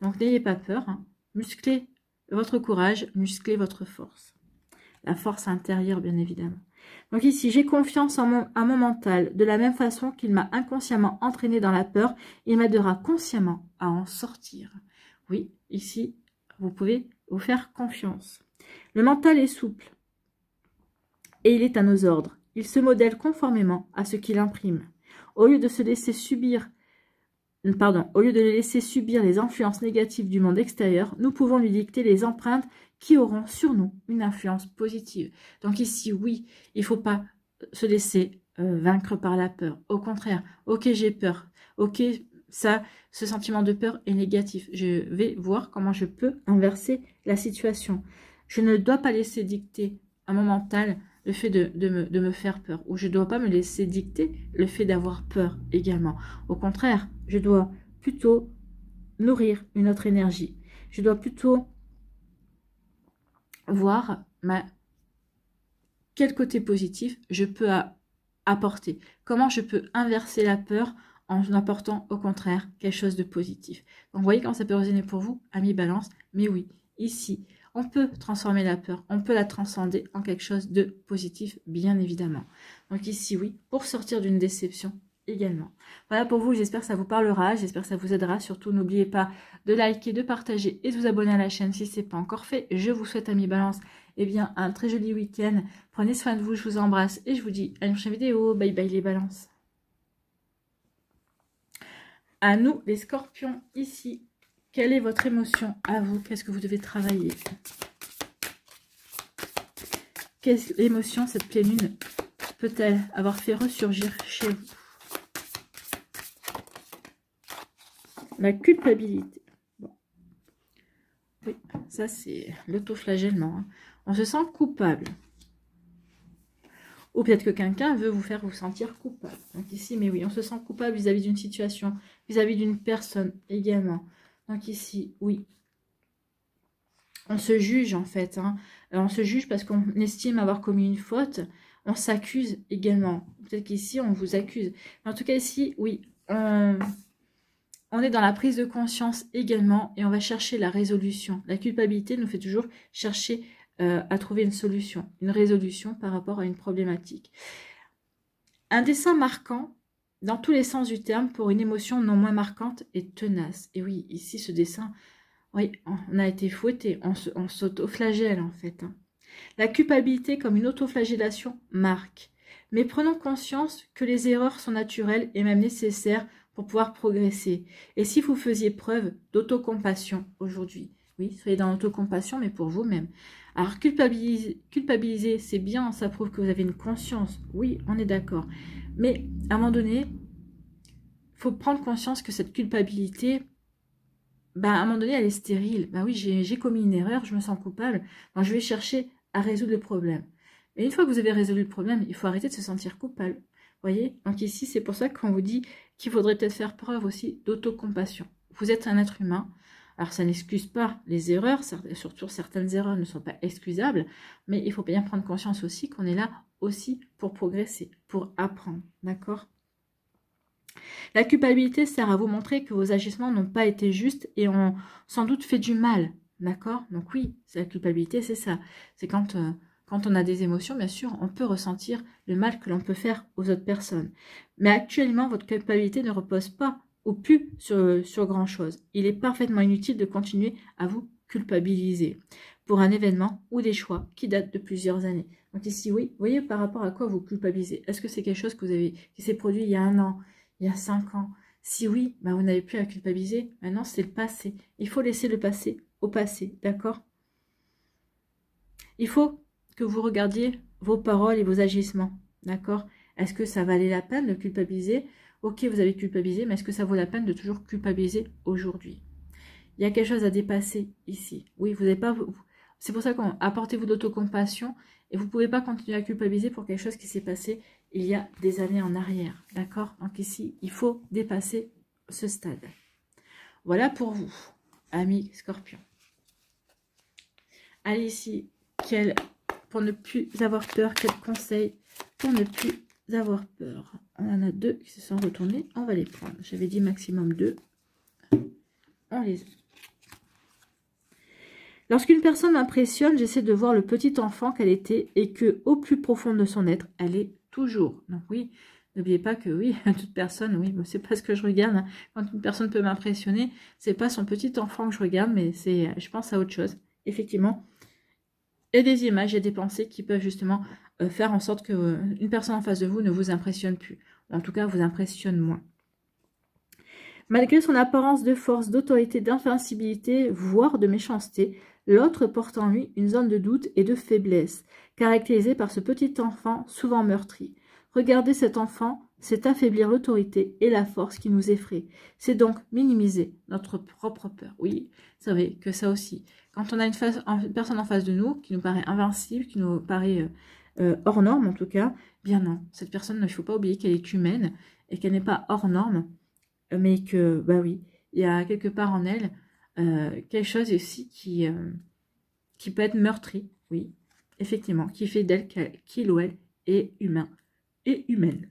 Donc n'ayez pas peur. Hein. Musclez votre courage, musclez votre force. La force intérieure, bien évidemment. Donc ici, j'ai confiance à mon mental. De la même façon qu'il m'a inconsciemment entraîné dans la peur, il m'aidera consciemment à en sortir. Oui, ici, vous pouvez vous faire confiance. Le mental est souple et il est à nos ordres. Il se modèle conformément à ce qu'il imprime. Au lieu de le laisser subir les influences négatives du monde extérieur, nous pouvons lui dicter les empreintes qui auront sur nous une influence positive. Donc ici, oui, il ne faut pas se laisser vaincre par la peur. Au contraire, ok, j'ai peur. Ok, ça, ce sentiment de peur est négatif. Je vais voir comment je peux inverser la situation. Je ne dois pas laisser dicter à mon mental le fait de me faire peur. Ou je ne dois pas me laisser dicter le fait d'avoir peur également. Au contraire, je dois plutôt nourrir une autre énergie. Je dois plutôt voir quel côté positif je peux apporter. Comment je peux inverser la peur en apportant au contraire quelque chose de positif. Donc vous voyez comment ça peut résonner pour vous, amis Balance. Mais oui, ici, on peut transformer la peur, on peut la transcender en quelque chose de positif, bien évidemment. Donc ici, oui, pour sortir d'une déception également. Voilà pour vous, j'espère que ça vous parlera, j'espère que ça vous aidera. Surtout, n'oubliez pas de liker, de partager et de vous abonner à la chaîne si ce n'est pas encore fait. Je vous souhaite, amis Balance, eh bien, un très joli week-end. Prenez soin de vous, je vous embrasse et je vous dis à une prochaine vidéo. Bye bye les Balances. À nous, les Scorpions, ici. Quelle est votre émotion à vous? Qu'est-ce que vous devez travailler? Quelle émotion cette pleine lune peut-elle avoir fait ressurgir chez vous? La culpabilité. Bon. Oui, ça c'est l'autoflagellement. Hein. On se sent coupable. Ou peut-être que quelqu'un veut vous faire vous sentir coupable. Donc ici, mais oui, on se sent coupable vis-à-vis d'une situation, vis-à-vis d'une personne également. Donc ici, oui. On se juge en fait. Hein. On se juge parce qu'on estime avoir commis une faute. On s'accuse également. Peut-être qu'ici, on vous accuse. Mais en tout cas, ici, oui, on est dans la prise de conscience également et on va chercher la résolution. La culpabilité nous fait toujours chercher à trouver une solution, une résolution par rapport à une problématique. Un dessin marquant, dans tous les sens du terme, pour une émotion non moins marquante et tenace. Et oui, ici, ce dessin, oui, on a été fouetté, on s'autoflagelle en fait. Hein. La culpabilité comme une autoflagellation marque. Mais prenons conscience que les erreurs sont naturelles et même nécessaires pour pouvoir progresser. Et si vous faisiez preuve d'autocompassion aujourd'hui, oui, soyez dans l'autocompassion, mais pour vous-même. Alors, culpabiliser, c'est bien, ça prouve que vous avez une conscience. Oui, on est d'accord. Mais, à un moment donné, il faut prendre conscience que cette culpabilité, à un moment donné, elle est stérile. Oui, j'ai commis une erreur, je me sens coupable. Donc, je vais chercher à résoudre le problème. Et une fois que vous avez résolu le problème, il faut arrêter de se sentir coupable. Vous voyez? Donc ici, c'est pour ça qu'on vous dit qu'il faudrait peut-être faire preuve aussi d'autocompassion. Vous êtes un être humain. Alors, ça n'excuse pas les erreurs, surtout certaines erreurs ne sont pas excusables, mais il faut bien prendre conscience aussi qu'on est là aussi pour progresser, pour apprendre, d'accord? La culpabilité sert à vous montrer que vos agissements n'ont pas été justes et ont sans doute fait du mal, d'accord? Donc oui, la culpabilité, c'est ça. C'est quand on a des émotions, bien sûr, on peut ressentir le mal que l'on peut faire aux autres personnes. Mais actuellement, votre culpabilité ne repose pas ou plus sur grand chose. Il est parfaitement inutile de continuer à vous culpabiliser pour un événement ou des choix qui datent de plusieurs années. Donc ici, oui, vous voyez par rapport à quoi vous culpabilisez. Est-ce que c'est quelque chose qui s'est produit il y a 1 an, il y a 5 ans? Si oui, vous n'avez plus à culpabiliser. Maintenant, c'est le passé. Il faut laisser le passé au passé, d'accord? Il faut que vous regardiez vos paroles et vos agissements, d'accord? Est-ce que ça valait la peine de culpabiliser? Ok, vous avez culpabilisé, mais est-ce que ça vaut la peine de toujours culpabiliser aujourd'hui? Il y a quelque chose à dépasser ici. Oui, vous n'avez pas... C'est pour ça qu'on apportez-vous de l'autocompassion et vous ne pouvez pas continuer à culpabiliser pour quelque chose qui s'est passé il y a des années en arrière, d'accord? Donc ici, il faut dépasser ce stade. Voilà pour vous, amis Scorpions. Allez ici, pour ne plus avoir peur, quel conseil pour ne plus avoir peur? On en a 2 qui se sont retournés, on va les prendre. J'avais dit maximum 2. On les a. Lorsqu'une personne m'impressionne, j'essaie de voir le petit enfant qu'elle était et que, au plus profond de son être, elle est toujours. Donc oui, n'oubliez pas que oui, toute personne, oui, c'est pas ce que je regarde. Hein. Quand une personne peut m'impressionner, c'est pas son petit enfant que je regarde, mais c'est, je pense à autre chose. Effectivement, il y a des images et des pensées qui peuvent justement faire en sorte que une personne en face de vous ne vous impressionne plus. Ou en tout cas, vous impressionne moins. Malgré son apparence de force, d'autorité, d'invincibilité, voire de méchanceté, l'autre porte en lui une zone de doute et de faiblesse, caractérisée par ce petit enfant souvent meurtri. Regardez cet enfant c'est affaiblir l'autorité et la force qui nous effraient. C'est donc minimiser notre propre peur. Oui, vous savez que ça aussi. Quand on a une personne en face de nous qui nous paraît invincible, qui nous paraît hors norme en tout cas, bien non. Cette personne, il ne faut pas oublier qu'elle est humaine et qu'elle n'est pas hors norme, mais que, bah oui, il y a quelque part en elle quelque chose aussi qui peut être meurtri, oui, effectivement, qui fait d'elle qu'il ou elle est humain et humaine.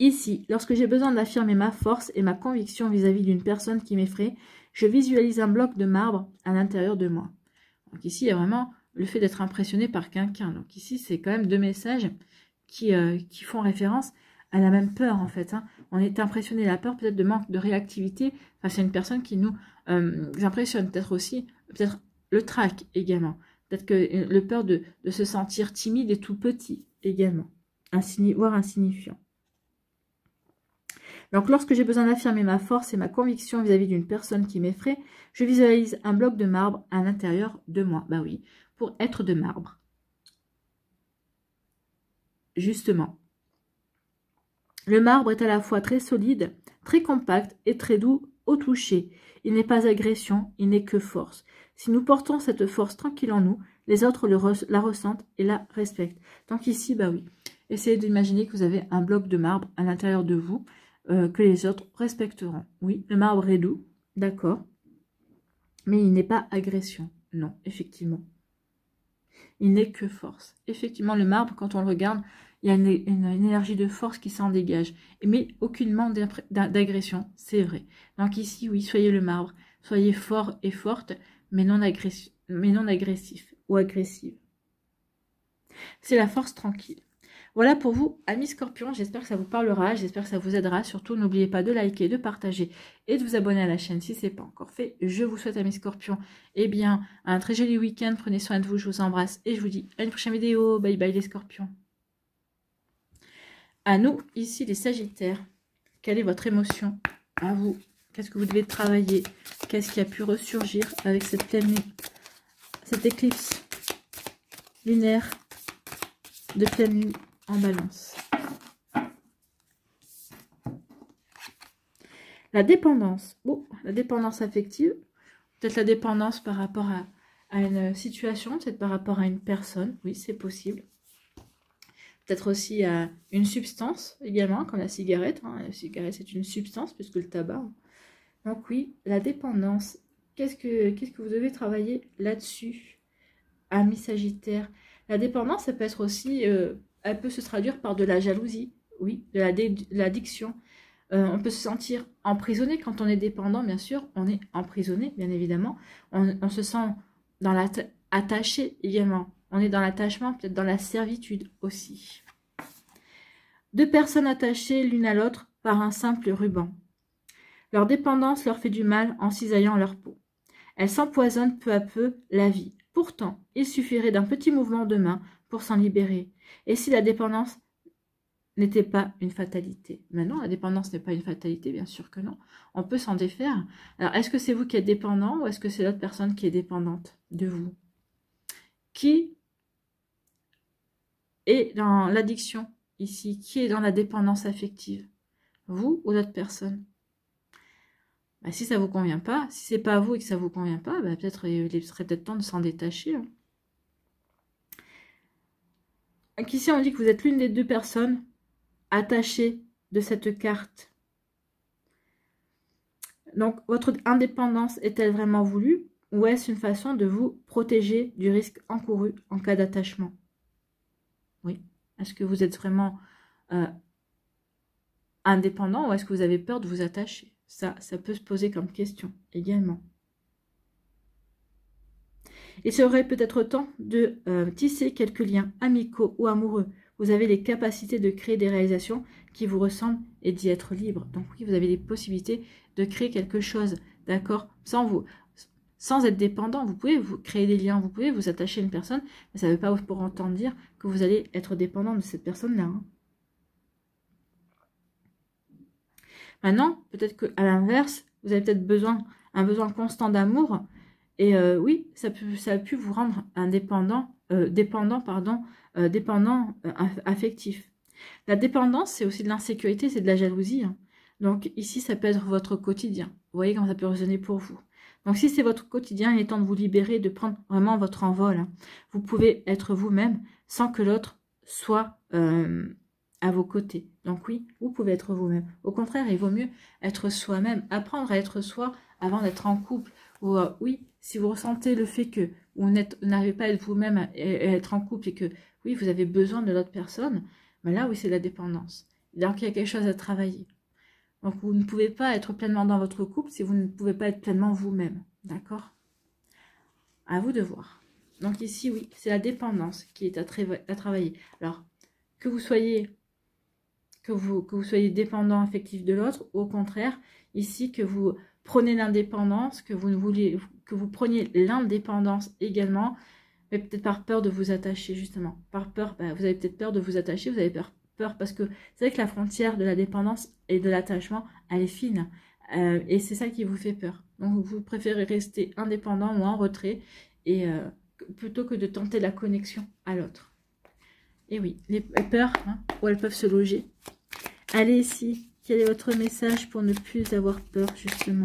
Ici, lorsque j'ai besoin d'affirmer ma force et ma conviction vis-à-vis d'une personne qui m'effraie, je visualise un bloc de marbre à l'intérieur de moi. Donc ici, il y a vraiment le fait d'être impressionné par quelqu'un. Donc ici, c'est quand même deux messages qui font référence à la même peur, en fait. Hein. On est impressionné, la peur peut-être de manque de réactivité face à une personne qui nous impressionne. Peut-être aussi, peut-être le trac également. Peut-être que le peur de se sentir timide et tout petit également, voire insignifiant. Donc, lorsque j'ai besoin d'affirmer ma force et ma conviction vis-à-vis d'une personne qui m'effraie, je visualise un bloc de marbre à l'intérieur de moi. Bah oui, pour être de marbre. Justement. Le marbre est à la fois très solide, très compact et très doux au toucher. Il n'est pas agression, il n'est que force. Si nous portons cette force tranquille en nous, les autres la ressentent et la respectent. Donc ici, bah oui, essayez d'imaginer que vous avez un bloc de marbre à l'intérieur de vous, que les autres respecteront. Oui, le marbre est doux, d'accord, mais il n'est pas agression. Non, effectivement. Il n'est que force. Effectivement, le marbre, quand on le regarde, il y a une énergie de force qui s'en dégage. Mais aucunement d'agression, c'est vrai. Donc ici, oui, soyez le marbre. Soyez fort et forte, mais non agressif ou agressive. C'est la force tranquille. Voilà pour vous, amis scorpions, j'espère que ça vous parlera, j'espère que ça vous aidera. Surtout, n'oubliez pas de liker, de partager et de vous abonner à la chaîne si ce n'est pas encore fait. Je vous souhaite, amis scorpions, eh bien, un très joli week-end. Prenez soin de vous, je vous embrasse et je vous dis à une prochaine vidéo. Bye bye les scorpions. À nous, ici, les sagittaires, quelle est votre émotion? À vous, qu'est-ce que vous devez travailler? Qu'est-ce qui a pu ressurgir avec cette pleine nuit, cette éclipse lunaire de pleine nuit en balance? La dépendance. Oh, la dépendance affective. Peut-être la dépendance par rapport à une situation, peut-être par rapport à une personne. Oui, c'est possible. Peut-être aussi à une substance également, comme la cigarette. Hein. La cigarette, c'est une substance plus que le tabac. Donc oui, la dépendance. Qu'est-ce que vous devez travailler là-dessus, amis sagittaires? La dépendance, ça peut être aussi... elle peut se traduire par de la jalousie, oui, de l'addiction. On peut se sentir emprisonné quand on est dépendant, bien sûr. On est emprisonné, bien évidemment. On se sent attaché également. On est dans l'attachement, peut-être dans la servitude aussi. Deux personnes attachées l'une à l'autre par un simple ruban. Leur dépendance leur fait du mal en cisaillant leur peau. Elles s'empoisonnent peu à peu la vie. Pourtant, il suffirait d'un petit mouvement de main pour s'en libérer. Et si la dépendance n'était pas une fatalité? Maintenant, la dépendance n'est pas une fatalité, bien sûr que non. On peut s'en défaire. Alors, est-ce que c'est vous qui êtes dépendant ou est-ce que c'est l'autre personne qui est dépendante de vous? Qui est dans l'addiction ici? Qui est dans la dépendance affective? Vous ou l'autre personne? Bah, si ça ne vous convient pas, si c'est pas vous et que ça ne vous convient pas, bah, peut-être il serait peut-être temps de s'en détacher. Hein. Donc ici, on dit que vous êtes l'une des deux personnes attachées de cette carte. Donc, votre indépendance est-elle vraiment voulue ou est-ce une façon de vous protéger du risque encouru en cas d'attachement? Oui. Est-ce que vous êtes vraiment indépendant ou est-ce que vous avez peur de vous attacher? Ça peut se poser comme question également. Il serait peut-être temps de tisser quelques liens amicaux ou amoureux. Vous avez les capacités de créer des réalisations qui vous ressemblent et d'y être libre. Donc oui, vous avez les possibilités de créer quelque chose, d'accord, sans être dépendant. Vous pouvez vous créer des liens, vous pouvez vous attacher à une personne, mais ça ne veut pas pour autant dire que vous allez être dépendant de cette personne-là. Hein. Maintenant, peut-être qu'à l'inverse, vous avez peut-être un besoin constant d'amour Et oui, ça a pu vous rendre dépendant affectif. La dépendance, c'est aussi de l'insécurité, c'est de la jalousie. Hein. Donc ici, ça peut être votre quotidien. Vous voyez comment ça peut résonner pour vous. Donc si c'est votre quotidien, il est temps de vous libérer, de prendre vraiment votre envol. Hein. Vous pouvez être vous-même sans que l'autre soit à vos côtés. Donc oui, vous pouvez être vous-même. Au contraire, il vaut mieux être soi-même, apprendre à être soi avant d'être en couple. Ou oui, si vous ressentez le fait que vous n'arrivez pas à être vous-même et être en couple et que oui, vous avez besoin de l'autre personne, ben là oui, c'est la dépendance. Donc il y a quelque chose à travailler. Donc vous ne pouvez pas être pleinement dans votre couple si vous ne pouvez pas être pleinement vous-même. D'accord? À vous de voir. Donc ici, oui, c'est la dépendance qui est à travailler. Alors, que vous soyez dépendant affectif de l'autre, au contraire, ici, que vous prenez l'indépendance, que vous preniez l'indépendance également, mais peut-être par peur de vous attacher, justement. Par peur, vous avez peut-être peur de vous attacher, vous avez peur parce que c'est vrai que la frontière de la dépendance et de l'attachement, elle est fine. Et c'est ça qui vous fait peur. Donc, vous préférez rester indépendant ou en retrait et plutôt que de tenter la connexion à l'autre. Et oui, les peurs, hein, où elles peuvent se loger. Allez ici, quel est votre message pour ne plus avoir peur, justement?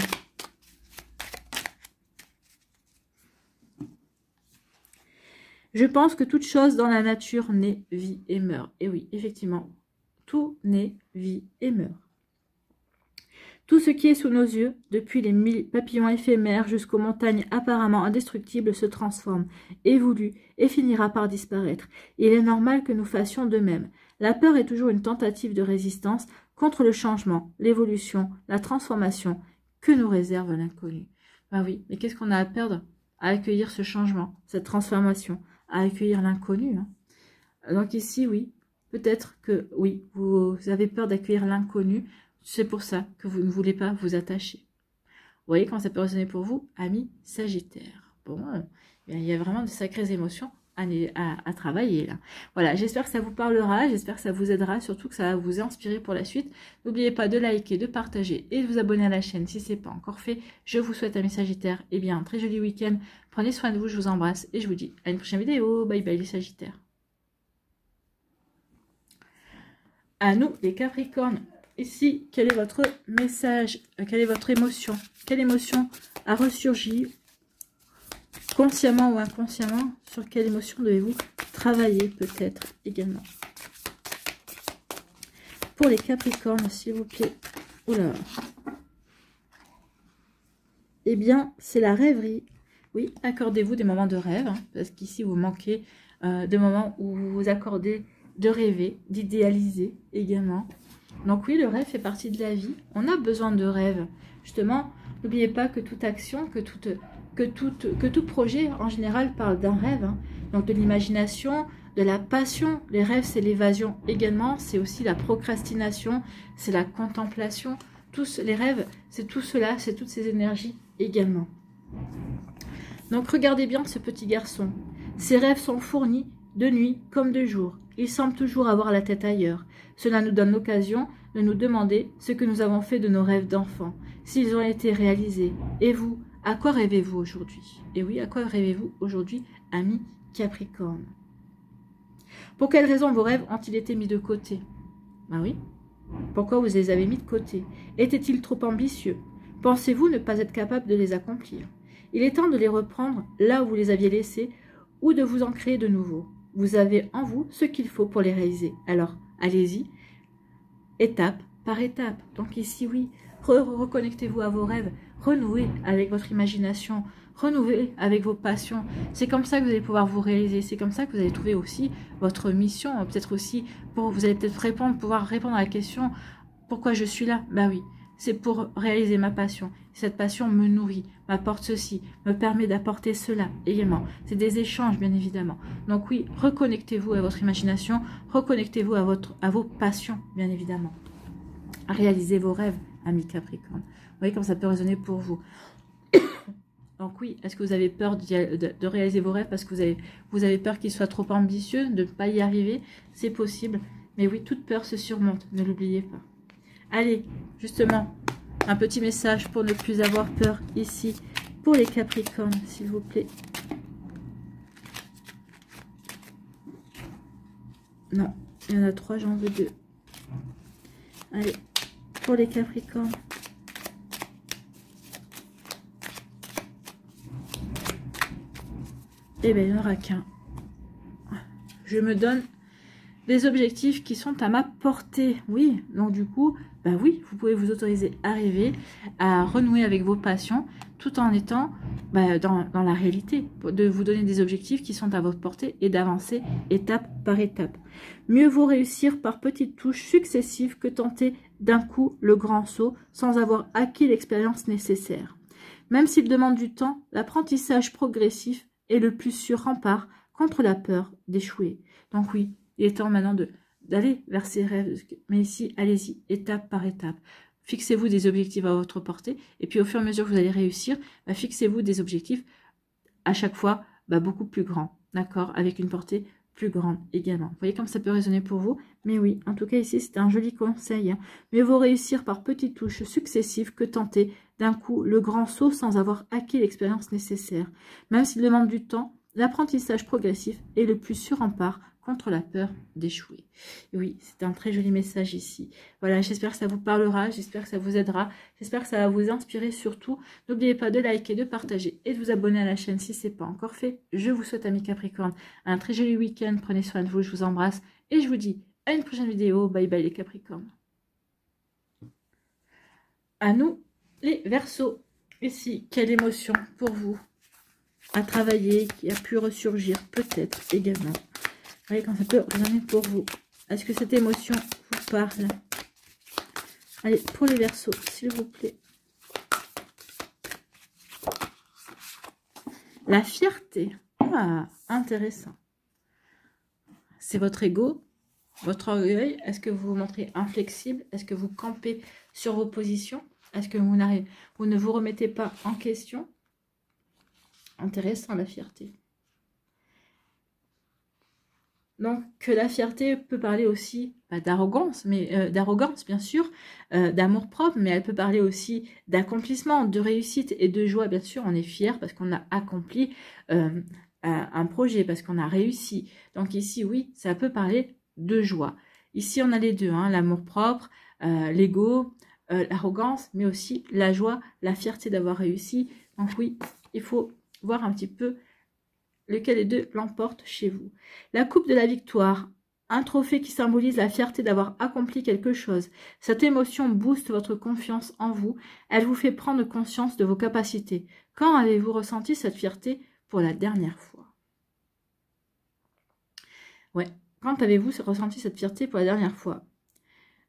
Je pense que toute chose dans la nature naît, vit et meurt. Et oui, effectivement, tout naît, vit et meurt. Tout ce qui est sous nos yeux, depuis les 1000 papillons éphémères jusqu'aux montagnes apparemment indestructibles, se transforme, évolue et finira par disparaître. Il est normal que nous fassions de même. La peur est toujours une tentative de résistance contre le changement, l'évolution, la transformation que nous réserve l'inconnu. Ben oui, mais qu'est-ce qu'on a à perdre à accueillir ce changement, cette transformation, à accueillir l'inconnu, hein? Donc ici, oui, peut-être que oui, vous avez peur d'accueillir l'inconnu. C'est pour ça que vous ne voulez pas vous attacher. Vous voyez comment ça peut résonner pour vous, amis Sagittaire. Bon, il y a vraiment de sacrées émotions à travailler là. Voilà, j'espère que ça vous parlera, j'espère que ça vous aidera, surtout que ça va vous inspirer pour la suite. N'oubliez pas de liker, de partager et de vous abonner à la chaîne si ce n'est pas encore fait. Je vous souhaite, amis Sagittaires, eh bien, un très joli week-end. Prenez soin de vous, je vous embrasse et je vous dis à une prochaine vidéo. Bye bye les Sagittaires. À nous les Capricornes. Ici, quel est votre message? Quelle est votre émotion? Quelle émotion a ressurgi consciemment ou inconsciemment? Sur quelle émotion devez-vous travailler peut-être également? Pour les Capricornes, s'il vous plaît. Oula. Eh bien, c'est la rêverie. Oui, accordez-vous des moments de rêve, hein, parce qu'ici, vous manquez de moments où vous vous accordez de rêver, d'idéaliser également. Donc oui, le rêve fait partie de la vie. On a besoin de rêve. Justement, n'oubliez pas que toute action, que tout projet, en général, parle d'un rêve. Hein. Donc de l'imagination, de la passion. Les rêves, c'est l'évasion également. C'est aussi la procrastination, c'est la contemplation. Tous les rêves, c'est tout cela, c'est toutes ces énergies également. Donc regardez bien ce petit garçon. Ses rêves sont fournis de nuit comme de jour. Il semble toujours avoir la tête ailleurs. Cela nous donne l'occasion de nous demander ce que nous avons fait de nos rêves d'enfants, s'ils ont été réalisés. Et vous, à quoi rêvez-vous aujourd'hui? Et oui, à quoi rêvez-vous aujourd'hui, amis Capricorne? Pour quelles raisons vos rêves ont-ils été mis de côté? Ben oui. Pourquoi vous les avez mis de côté? Étaient-ils trop ambitieux? Pensez-vous ne pas être capable de les accomplir? Il est temps de les reprendre là où vous les aviez laissés ou de vous en créer de nouveaux. Vous avez en vous ce qu'il faut pour les réaliser. Alors, allez-y, étape par étape. Donc ici, oui, reconnectez-vous à vos rêves, renouez avec votre imagination, renouez avec vos passions. C'est comme ça que vous allez pouvoir vous réaliser. C'est comme ça que vous allez trouver aussi votre mission. Peut-être aussi, vous allez peut-être pouvoir répondre à la question « Pourquoi je suis là ?» Ben oui, c'est pour réaliser ma passion. Cette passion me nourrit, m'apporte ceci, me permet d'apporter cela également. C'est des échanges, bien évidemment. Donc oui, reconnectez-vous à votre imagination, reconnectez-vous à vos passions, bien évidemment. Réalisez vos rêves, amis Capricorne. Vous voyez comme ça peut résonner pour vous. Donc oui, est-ce que vous avez peur de réaliser vos rêves parce que vous avez peur qu'ils soient trop ambitieux, de ne pas y arriver? C'est possible. Mais oui, toute peur se surmonte, ne l'oubliez pas. Allez, justement, un petit message pour ne plus avoir peur ici pour les Capricornes, s'il vous plaît. Non, il y en a 3, j'en veux 2. Allez, pour les Capricornes. Eh bien, il n'y en aura qu'un. Je me donne des objectifs qui sont à ma portée. Oui, donc du coup, bah oui, vous pouvez vous autoriser à rêver, à renouer avec vos passions, tout en étant dans la réalité, de vous donner des objectifs qui sont à votre portée et d'avancer étape par étape. Mieux vaut réussir par petites touches successives que tenter d'un coup le grand saut sans avoir acquis l'expérience nécessaire. Même s'il demande du temps, l'apprentissage progressif est le plus sûr rempart contre la peur d'échouer. Donc oui, il est temps maintenant d'aller vers ses rêves. Mais ici, allez-y, étape par étape. Fixez-vous des objectifs à votre portée. Et puis, au fur et à mesure que vous allez réussir, fixez-vous des objectifs à chaque fois beaucoup plus grands. D'accord? Avec une portée plus grande également. Vous voyez comme ça peut résonner pour vous? Mais oui, en tout cas, ici, c'est un joli conseil. Hein. Mieux vaut réussir par petites touches successives que tenter d'un coup le grand saut sans avoir acquis l'expérience nécessaire. Même s'il demande du temps, l'apprentissage progressif est le plus sûr rempart contre la peur d'échouer. Oui, c'est un très joli message ici. Voilà, j'espère que ça vous parlera, j'espère que ça vous aidera, j'espère que ça va vous inspirer surtout. N'oubliez pas de liker, de partager et de vous abonner à la chaîne si ce n'est pas encore fait. Je vous souhaite, amis Capricorne, un très joli week-end. Prenez soin de vous, je vous embrasse et je vous dis à une prochaine vidéo. Bye bye les Capricornes. À nous les Verseaux. Ici, quelle émotion pour vous à travailler, qui a pu ressurgir peut-être également. Voyez quand ça peut résonner pour vous. Est-ce que cette émotion vous parle? Allez, pour les Verseaux, s'il vous plaît. La fierté. Ah, intéressant. C'est votre ego, votre orgueil. Est-ce que vous vous montrez inflexible? Est-ce que vous campez sur vos positions? Est-ce que vous ne vous remettez pas en question? Intéressant, la fierté. Donc, la fierté peut parler aussi d'arrogance, mais d'arrogance, bien sûr, d'amour-propre, mais elle peut parler aussi d'accomplissement, de réussite et de joie. Bien sûr, on est fier parce qu'on a accompli un projet, parce qu'on a réussi. Donc ici, oui, ça peut parler de joie. Ici, on a les deux, hein, l'amour-propre, l'ego, l'arrogance, mais aussi la joie, la fierté d'avoir réussi. Donc oui, il faut voir un petit peu lequel des deux l'emporte chez vous. La coupe de la victoire, un trophée qui symbolise la fierté d'avoir accompli quelque chose. Cette émotion booste votre confiance en vous. Elle vous fait prendre conscience de vos capacités. Quand avez-vous ressenti cette fierté pour la dernière fois? Ouais, quand avez-vous ressenti cette fierté pour la dernière fois?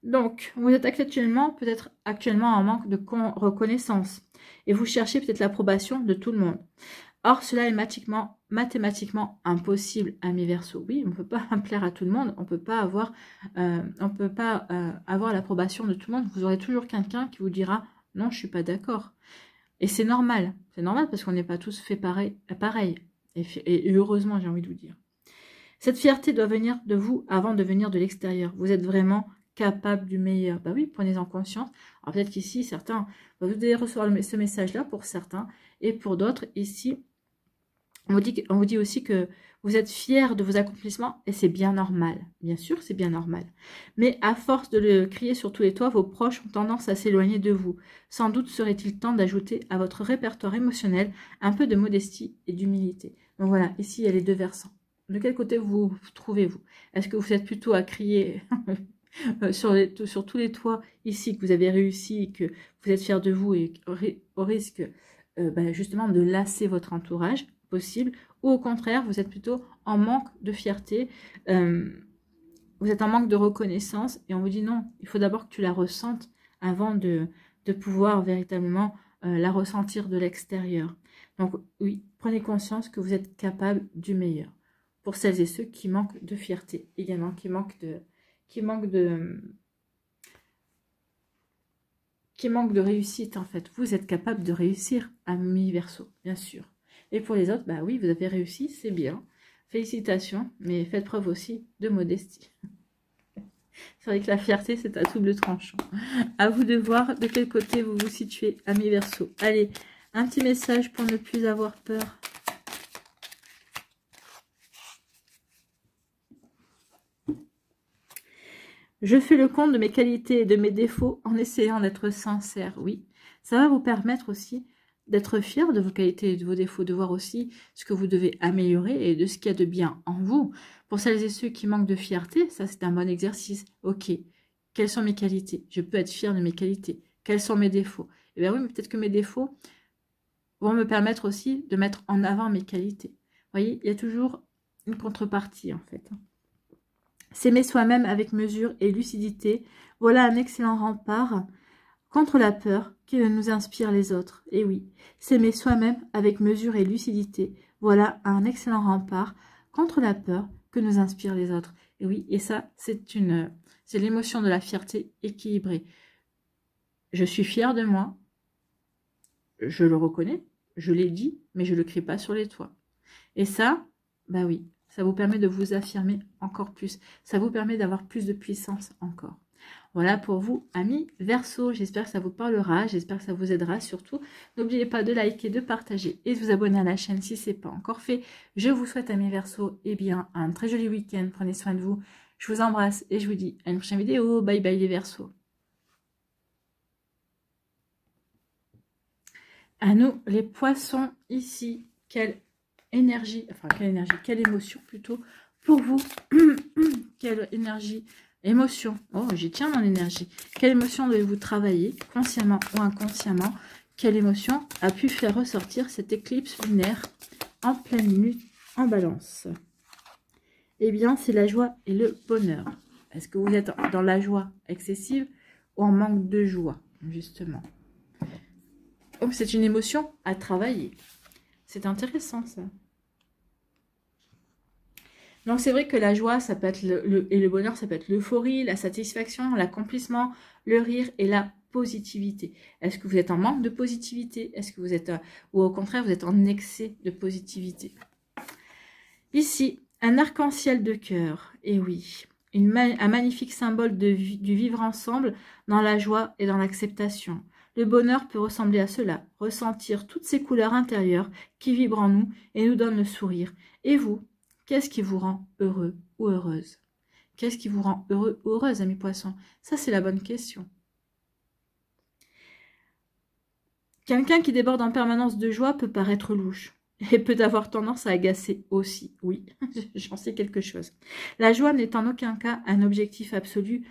Donc, vous êtes peut-être actuellement en manque de reconnaissance. Et vous cherchez peut-être l'approbation de tout le monde. Or, cela est mathématiquement impossible, amis Verseaux. Oui, on ne peut pas plaire à tout le monde, on ne peut pas avoir l'approbation de tout le monde. Vous aurez toujours quelqu'un qui vous dira « non, je ne suis pas d'accord ». Et c'est normal parce qu'on n'est pas tous faits pareil. Et heureusement, j'ai envie de vous dire. Cette fierté doit venir de vous avant de venir de l'extérieur. Vous êtes vraiment capable du meilleur. Bah oui, prenez-en conscience. Alors peut-être qu'ici, certains, vous allez recevoir ce message-là pour certains, et pour d'autres, ici, on vous dit aussi que vous êtes fiers de vos accomplissements et c'est bien normal. Bien sûr, c'est bien normal. Mais à force de le crier sur tous les toits, vos proches ont tendance à s'éloigner de vous. Sans doute serait-il temps d'ajouter à votre répertoire émotionnel un peu de modestie et d'humilité. Donc voilà, ici, il y a les deux versants. De quel côté vous trouvez-vous? Est-ce que vous êtes plutôt à crier sur tous les toits ici que vous avez réussi, que vous êtes fiers de vous et au risque justement de lasser votre entourage possible, ou au contraire, vous êtes plutôt en manque de fierté, vous êtes en manque de reconnaissance, et on vous dit non, il faut d'abord que tu la ressentes avant de pouvoir véritablement la ressentir de l'extérieur. Donc oui, prenez conscience que vous êtes capable du meilleur. Pour celles et ceux qui manquent de fierté, également, qui manquent de réussite, en fait. Vous êtes capable de réussir, amis Verseaux, bien sûr. Et pour les autres, bah oui, vous avez réussi, c'est bien. Félicitations, mais faites preuve aussi de modestie. C'est vrai que la fierté, c'est à double tranchant. À vous de voir de quel côté vous vous situez, amis Verseaux. Allez, Un petit message pour ne plus avoir peur. Je fais le compte de mes qualités et de mes défauts en essayant d'être sincère. Oui, ça va vous permettre aussi d'être fier de vos qualités et de vos défauts, de voir aussi ce que vous devez améliorer et de ce qu'il y a de bien en vous. Pour celles et ceux qui manquent de fierté, ça c'est un bon exercice. Ok, quelles sont mes qualités? Je peux être fier de mes qualités. Quels sont mes défauts? Eh bien oui, mais peut-être que mes défauts vont me permettre aussi de mettre en avant mes qualités. Vous voyez, il y a toujours une contrepartie en fait. S'aimer soi-même avec mesure et lucidité, voilà un excellent rempart contre la peur qui nous inspire les autres. Et oui, s'aimer soi-même avec mesure et lucidité, voilà un excellent rempart contre la peur que nous inspirent les autres. Et oui, et ça, c'est l'émotion de la fierté équilibrée. Je suis fière de moi, je le reconnais, je l'ai dit, mais je ne le crie pas sur les toits. Et ça, bah oui, ça vous permet de vous affirmer encore plus. Ça vous permet d'avoir plus de puissance encore. Voilà pour vous, amis Verseau. J'espère que ça vous parlera. J'espère que ça vous aidera surtout. N'oubliez pas de liker, de partager et de vous abonner à la chaîne si ce n'est pas encore fait. Je vous souhaite, amis Verseau, un très joli week-end. Prenez soin de vous. Je vous embrasse et je vous dis à une prochaine vidéo. Bye bye les Verseaux. À nous, les poissons, ici, quelle énergie, quelle émotion plutôt pour vous. Quelle énergie, émotion, oh j'y tiens mon énergie. Quelle émotion devez-vous travailler, consciemment ou inconsciemment? Quelle émotion a pu faire ressortir cette éclipse lunaire en pleine lune en balance? Eh bien, c'est la joie et le bonheur. Est-ce que vous êtes dans la joie excessive ou en manque de joie, justement? Oh, c'est une émotion à travailler. C'est intéressant, ça. Donc, c'est vrai que la joie, ça peut être et le bonheur, ça peut être l'euphorie, la satisfaction, l'accomplissement, le rire et la positivité. Est-ce que vous êtes en manque de positivité? Est-ce que vous êtes, ou au contraire, vous êtes en excès de positivité? Ici, un arc-en-ciel de cœur. Et oui, un magnifique symbole du vivre ensemble dans la joie et dans l'acceptation. Le bonheur peut ressembler à cela, ressentir toutes ces couleurs intérieures qui vibrent en nous et nous donnent le sourire. Et vous, qu'est-ce qui vous rend heureux ou heureuse? Qu'est-ce qui vous rend heureux ou heureuse, amis poissons? Ça, c'est la bonne question. Quelqu'un qui déborde en permanence de joie peut paraître louche et peut avoir tendance à agacer aussi. Oui, j'en sais quelque chose. La joie n'est en aucun cas un objectif absolu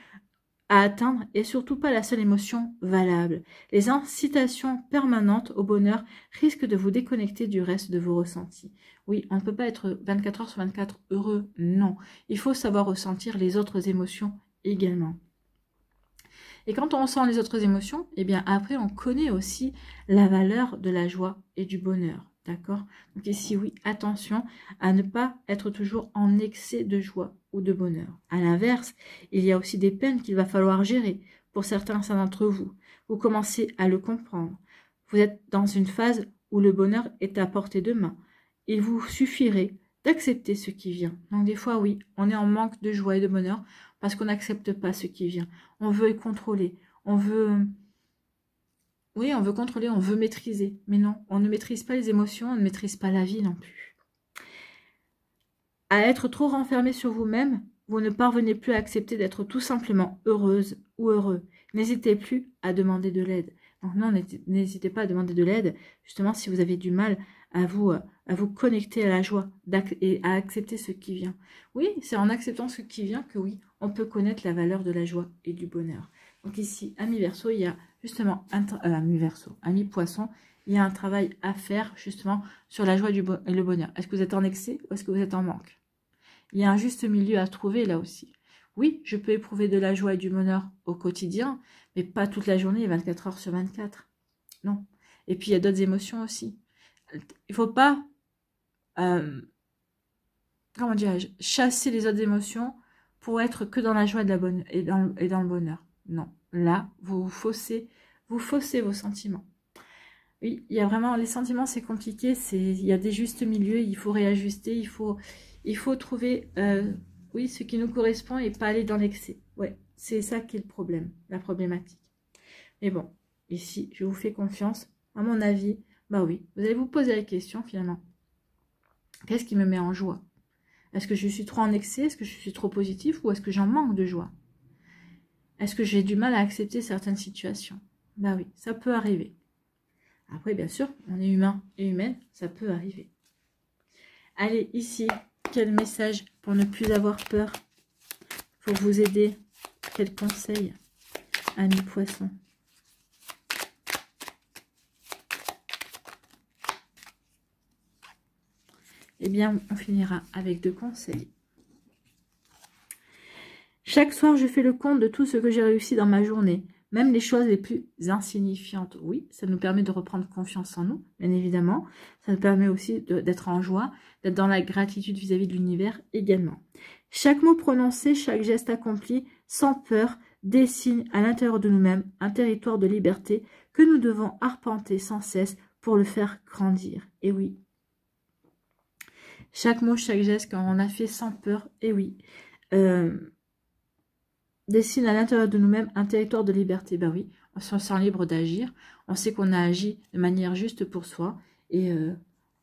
à atteindre et surtout pas la seule émotion valable. Les incitations permanentes au bonheur risquent de vous déconnecter du reste de vos ressentis. Oui, on ne peut pas être 24 heures sur 24 heureux, non. Il faut savoir ressentir les autres émotions également. Et quand on ressent les autres émotions, eh bien après on connaît aussi la valeur de la joie et du bonheur. D'accord? Donc ici, oui, attention à ne pas être toujours en excès de joie ou de bonheur. À l'inverse, il y a aussi des peines qu'il va falloir gérer pour certains d'entre vous. Vous commencez à le comprendre. Vous êtes dans une phase où le bonheur est à portée de main. Il vous suffirait d'accepter ce qui vient. Donc des fois, oui, on est en manque de joie et de bonheur parce qu'on n'accepte pas ce qui vient. On veut contrôler, on veut... Oui, on veut contrôler, on veut maîtriser. Mais non, on ne maîtrise pas les émotions, on ne maîtrise pas la vie non plus. À être trop renfermé sur vous-même, vous ne parvenez plus à accepter d'être tout simplement heureuse ou heureux. N'hésitez plus à demander de l'aide. Donc non, n'hésitez pas à demander de l'aide, justement si vous avez du mal à vous connecter à la joie et à accepter ce qui vient. Oui, c'est en acceptant ce qui vient que oui, on peut connaître la valeur de la joie et du bonheur. Donc ici, ami Verseau, il y a justement, ami Poisson, il y a un travail à faire justement sur la joie et le bonheur. Est-ce que vous êtes en excès ou est-ce que vous êtes en manque? Il y a un juste milieu à trouver là aussi. Oui, je peux éprouver de la joie et du bonheur au quotidien, mais pas toute la journée, 24 heures sur 24. Non. Et puis il y a d'autres émotions aussi. Il ne faut pas, comment dirais-je, chasser les autres émotions pour être que dans la joie et dans le bonheur. Non, là, vous faussez vos sentiments. Oui, il y a vraiment, les sentiments, c'est compliqué, il y a des justes milieux, il faut réajuster, il faut trouver, oui, ce qui nous correspond et pas aller dans l'excès. Ouais, c'est ça qui est le problème, la problématique. Mais bon, ici, je vous fais confiance. À mon avis, Bah oui, vous allez vous poser la question finalement. Qu'est-ce qui me met en joie? Est-ce que je suis trop en excès? Est-ce que je suis trop positif? Ou est-ce que j'en manque de joie? Est-ce que j'ai du mal à accepter certaines situations? Bah oui, ça peut arriver. Après, bien sûr, on est humain et humaine, ça peut arriver. Allez, ici, quel message pour ne plus avoir peur? Pour vous aider, quel conseil, amis poissons? Eh bien, on finira avec 2 conseils. Chaque soir, je fais le compte de tout ce que j'ai réussi dans ma journée, même les choses les plus insignifiantes. Oui, ça nous permet de reprendre confiance en nous, bien évidemment. Ça nous permet aussi d'être en joie, d'être dans la gratitude vis-à-vis de l'univers également. Chaque mot prononcé, chaque geste accompli, sans peur, dessine à l'intérieur de nous-mêmes un territoire de liberté que nous devons arpenter sans cesse pour le faire grandir. Et oui, chaque mot, chaque geste, quand on a fait sans peur, et oui, dessine à l'intérieur de nous-mêmes un territoire de liberté. Ben oui, on se sent libre d'agir. On sait qu'on a agi de manière juste pour soi et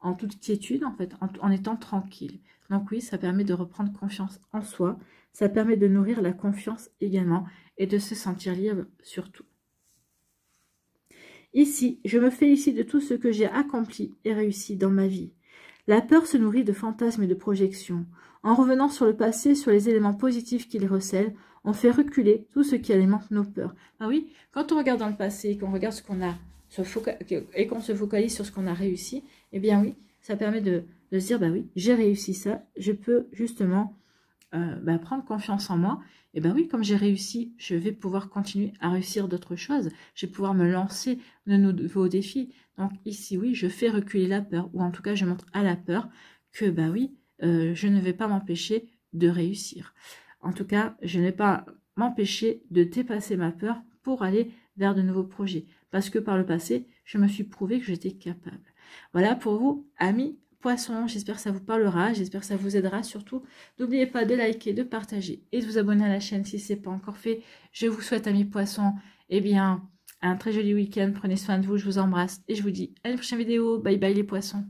en toute quiétude, en fait, en étant tranquille. Donc oui, ça permet de reprendre confiance en soi. Ça permet de nourrir la confiance également et de se sentir libre surtout. Ici, je me félicite de tout ce que j'ai accompli et réussi dans ma vie. La peur se nourrit de fantasmes et de projections. En revenant sur le passé, sur les éléments positifs qu'il recèle, on fait reculer tout ce qui alimente nos peurs. Ah oui, quand on regarde dans le passé, qu'on regarde ce qu'on a, et qu'on se focalise sur ce qu'on a réussi, eh bien oui, ça permet de se dire, bah oui, j'ai réussi ça, je peux justement prendre confiance en moi. Et ben oui, comme j'ai réussi, je vais pouvoir continuer à réussir d'autres choses. Je vais pouvoir me lancer de nouveaux défis. Donc ici, oui, je fais reculer la peur, ou en tout cas, je montre à la peur que, bah oui, je ne vais pas m'empêcher de réussir. En tout cas, je ne vais pas m'empêcher de dépasser ma peur pour aller vers de nouveaux projets. Parce que par le passé, je me suis prouvé que j'étais capable. Voilà pour vous, amis poissons. J'espère que ça vous parlera. J'espère que ça vous aidera. Surtout, n'oubliez pas de liker, de partager et de vous abonner à la chaîne si ce n'est pas encore fait. Je vous souhaite, amis poissons, eh bien, un très joli week-end. Prenez soin de vous. Je vous embrasse et je vous dis à une prochaine vidéo. Bye bye les poissons.